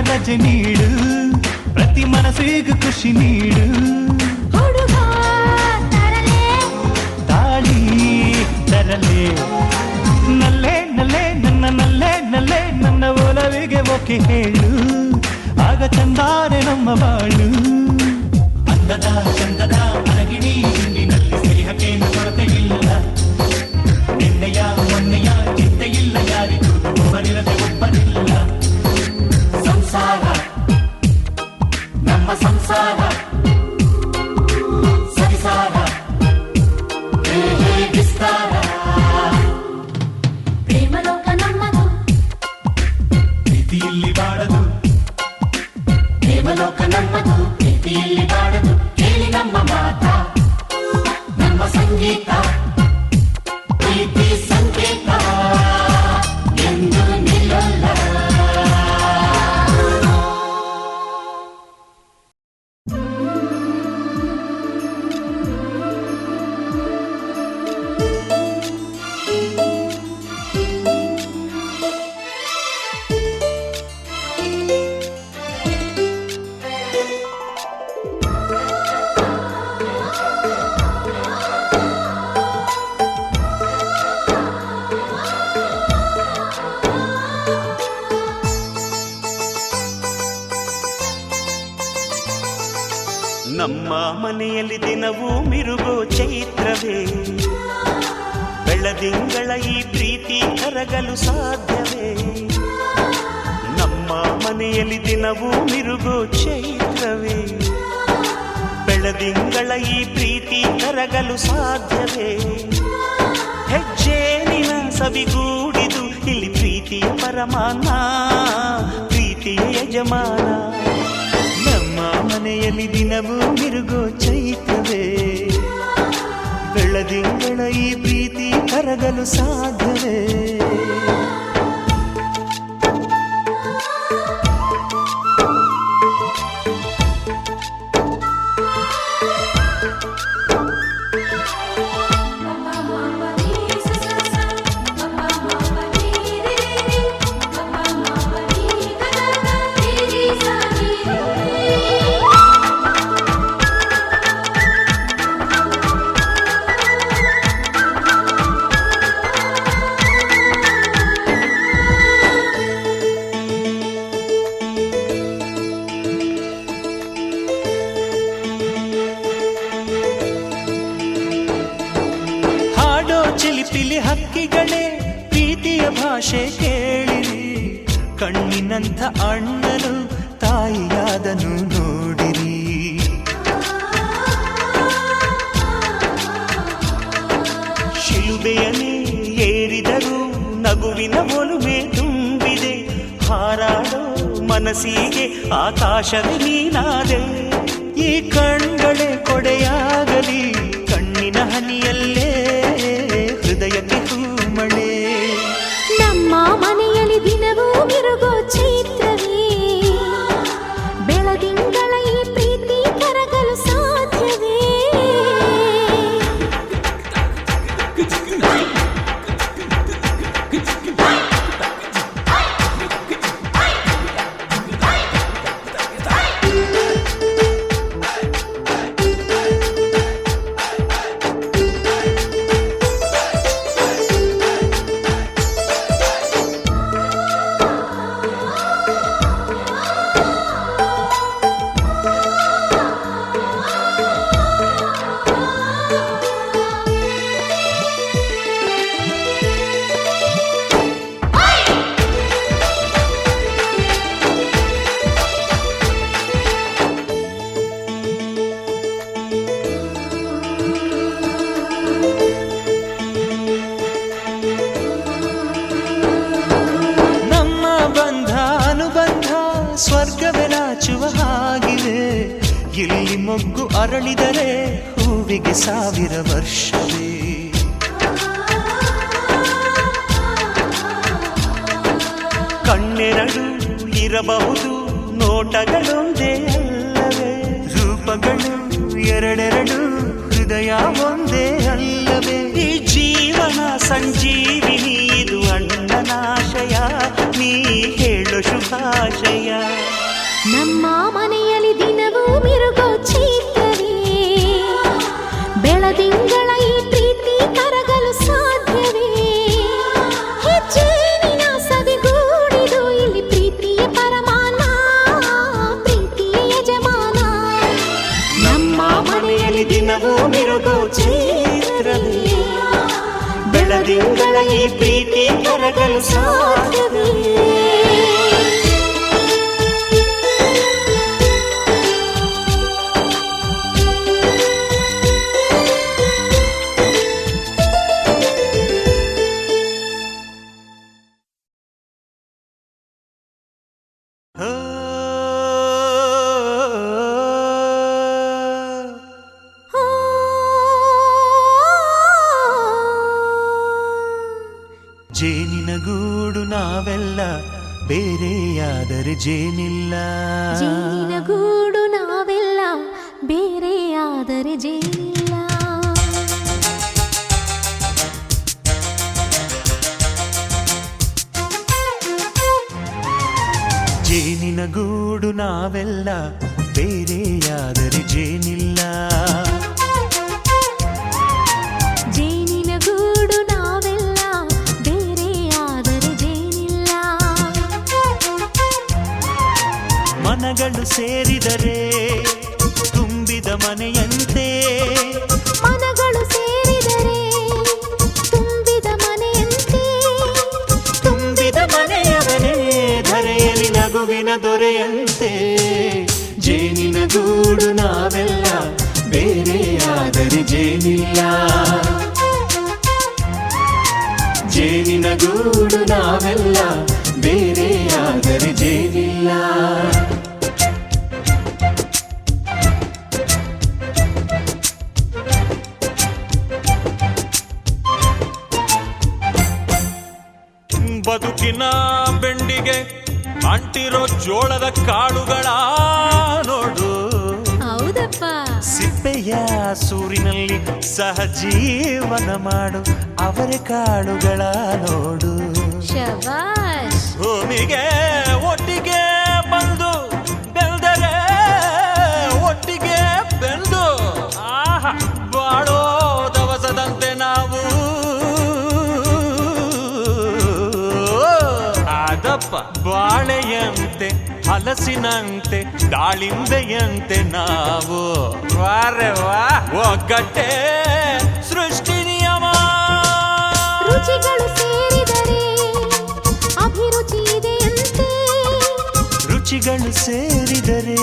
ಲಜೆ ನೀಡು, ಪ್ರತಿ ಮನಸ್ಸಿಗೂ ಖುಷಿ ನೀಡು. ಹುಡುಗ ತರಲೆ ತಾಳಿ ತರಲೆ ನಲ್ಲೆ ನಲ್ಲೆ ನನ್ನ ನಲ್ಲೆ ನಲ್ಲೆ ನನ್ನ ಒಲವಿಗೆ ಓಕೆ ಹೇಳು, ಆಗ ಚಂದಾರೆ ನಮ್ಮ ಬಾಳು. ಅಂದದ ಚಂದದ ಅರಗಿಣಿ ಹಿಂದಿನಲ್ಲಿ ಸ್ನೇಹಕ್ಕೇನು ಕೊರತೆ ಇಲ್ಲ, ನಿನ್ನೆಯ ಮೊನ್ನೆಯ ಚಿಂತೆ ಇಲ್ಲ, ಯಾರಿಗೂ ಒಬ್ಬರಿರದೆ ಒಬ್ಬರಿಲ್ಲ. ಸಂಸಾರ ನಮ್ಮ ಸಂಸಾರ ಸರಿಸಾರ ವಿಸ್ತಾರ. ಪ್ರೇಮಲೋಕ ನಮ್ಮದು, ಪ್ರೀತಿಯಲ್ಲಿ ಬಾಡದು, ಪ್ರೇಮಲೋಕ ನಮ್ಮದು, ಪ್ರೀತಿಯಲ್ಲಿ ಬಾಡದು. ಕೇಳಿ ನಮ್ಮ ಮಾತ, ನಮ್ಮ ಸಂಗೀತ, ಪ್ರೀತಿ ಸಂಕೇತ ಎಂದು ನಿಲ್ಲಲ್ಲ. ನಮ್ಮ ಮನೆಯಲ್ಲಿ ದಿನವೂ ಮಿರುಗೋ ಚೈತ್ರವೇ, ಬೆಳದಿಂಗಳ ಈ ಪ್ರೀತಿ ಕರಗಲು ಸಾಧ್ಯವೇ? ನಮ್ಮ ಮನೆಯಲ್ಲಿ ದಿನವೂ ಮಿರುಗೋ ಚೈತ್ರವೇ, ಬೆಳದಿಂಗಳ ಈ ಪ್ರೀತಿ ಕರಗಲು ಸಾಧ್ಯವೇ? ಹೆಜ್ಜೇನಿನ ಸವಿಗೂಡಿದು ಇಲ್ಲಿ ಪ್ರೀತಿಯ ಪರಮಾನ, ಪ್ರೀತಿಯ ಯಜಮಾನ. ನಮ್ಮ ಮನೆಯಲ್ಲಿ ದಿನವೂ ಮಿರುಗೋ ಚೈತ್ರವೇ, ಬೆಳದಿಂಗಳ ಈ ಪ್ರೀತಿ ಕರಗಲು ಸಾಧ್ಯವೇ? ಚಿಲಿಪಿಲಿ ಹಕ್ಕಿಗಳೇ ಪ್ರೀತಿಯ ಭಾಷೆ ಕೇಳಿರಿ, ಕಣ್ಣಿನಂಥ ಅಣ್ಣನು ತಾಯಿಯಾದನು ನೋಡಿರಿ. ಶಿಲುಬೆಯನ್ನೇ ಏರಿದರೂ ನಗುವಿನ ಒಲುಮೆ ತುಂಬಿದೆ, ಹಾರಾಡೋ ಮನಸ್ಸಿಗೆ ಆಕಾಶವೇ ನೀನಾದೆ. ಈ ಕಣ್ಗಳೇ ಕೊಡೆಯಾಗಲಿ, ಕಣ್ಣಿನ ಹನಿಯಲ್ಲೇ ಹೃದಯಕ್ಕೆ ಹೂಮಳೆ. ನಮ್ಮ ಮನೆಯಲ್ಲಿ ದಿನವೂ ಮಿರುಗೋ ಚೈತ್ರವೇ, ಬೆಳದಿಂಗಳ ಈ ಪ್ರೀತಿ ಕರಗಲು ಸಾಧ್ಯವೇ? ಸ್ವರ್ಗವೇ ನಾಚುವ ಹಾಗಿವೆ, ಇಲ್ಲಿ ಮೊಗ್ಗು ಅರಳಿದರೆ ಹೂವಿಗೆ 1000 ವರ್ಷವೇ. ಕಣ್ಣೆರಡು ಇರಬಹುದು, ನೋಟಗಳೊಂದೇ ಅಲ್ಲವೇ? ರೂಪಗಳು ಎರಡೆರಡು, ಹೃದಯ ಒಂದೇ ಅಲ್ಲವೇ? ಈ ಜೀವನ ಸಂಜೀವಿನಿ, ಇದು ಅಣ್ಣನಾಶಯ, ನೀ ಹೇಳು ಶುಭಾಶಯ. ತಿಂಗಳ ಈ ಪ್ರೀತಿ ಕರಗಲು ಸಾಧ್ಯವೇ? ಜೇನಿನ ಗೂಡು ನಾವೆಲ್ಲ ಬೇರೆಯಾದರೆ ಜೇನಿಲ್ಲ. ಜೇನಿನ ಗೂಡು ನಾವೆಲ್ಲ ಬೇರೆಯಾದರೆ ಜೇನಿಲ್ಲ. ಜೇನಿನ ಗೂಡು ನಾವೆಲ್ಲ ಬೇರೆಯಾದರೆ ಜೇನಿಲ್ಲ. ಜೇನಿನ ಗೂಡು ನಾವೆಲ್ಲ ಬೇರೆಯಾದರೆ ಜೇನಿಲ್ಲ. ಮನಗಳು ಸೇರಿದರೆ ತುಂಬಿದ ಮನೆಯಂತೆ. ಮನಗಳು ಸೇರಿದರೆ ತುಂಬಿದ ಮನೆಯಂತೆ. ತುಂಬಿದ ಮನೆಯವನೇ ಧರೆಯಲ್ಲಿ ನಗುವಿನ ದೊರೆಯಂತೆ. ಜೇನಿನ ಗೂಡು ನಾವೆಲ್ಲ ಬೇರೆಯಾದರೆ ಜೇನಿಲ್ಲ. ಜೇನಿನ ಗೂಡು ನಾವೆಲ್ಲ ಬೇರೆಯಾದರೆ ಜೇನಿಲ್ಲ. ಬದುಕಿನ ಬೆಂಡಿಗೆ ಅಂಟಿರೋ ಜೋಳದ ಕಾಳುಗಳ ನೋಡು. ಹೌದಪ್ಪ. ಸಿಪ್ಪೆಯ ಸೂರಿನಲ್ಲಿ ಸಹಜೀವನ ಮಾಡು ಅವರೆ ಕಾಳುಗಳ ನೋಡು. ಶಬಾಷ್. ಭೂಮಿಗೆ ಒಟ್ಟಿಗೆ ಬಂದು ಬೆಳೆದರೆ ಒಟ್ಟಿಗೆ ಬೆಂದು ಆಹಾ ಬಾಳೋ ದವಸದಂತೆ ನಾವು. ಅದಪ್ಪ ಬಾಳೆಯಂತೆ ಹಲಸಿನಂತೆ ದಾಳಿಂಬೆಯಂತೆ ನಾವು. ವಾರೆ ವಾ ಒಗ್ಗಟ್ಟೆ ಸೃಷ್ಟಿ ನಿಯಮ. ರುಚಿಗಳು ಸೇರಿದರೆ ಅಭಿರುಚಿ ಇದೆಯಂತೆ. ರುಚಿಗಳು ಸೇರಿದರೆ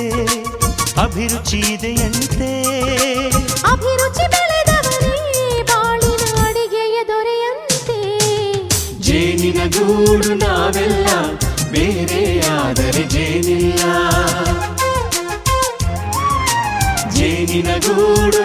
ಅಭಿರುಚಿ ಇದೆಯಂತೆ. ಅಭಿರುಚಿ ಬೆಳೆದವನೇ ಬಾಳಿನ ಅಡಿಗೆಯ ದೊರೆಯಂತೆ. ಜೇನಿನ ಗೂಡು ನಾವೆಲ್ಲ ಬೇರೆಯಾದರೆ ಜೇನಿಲ್ಲ. ಜೇನಿನ ಗೂಡು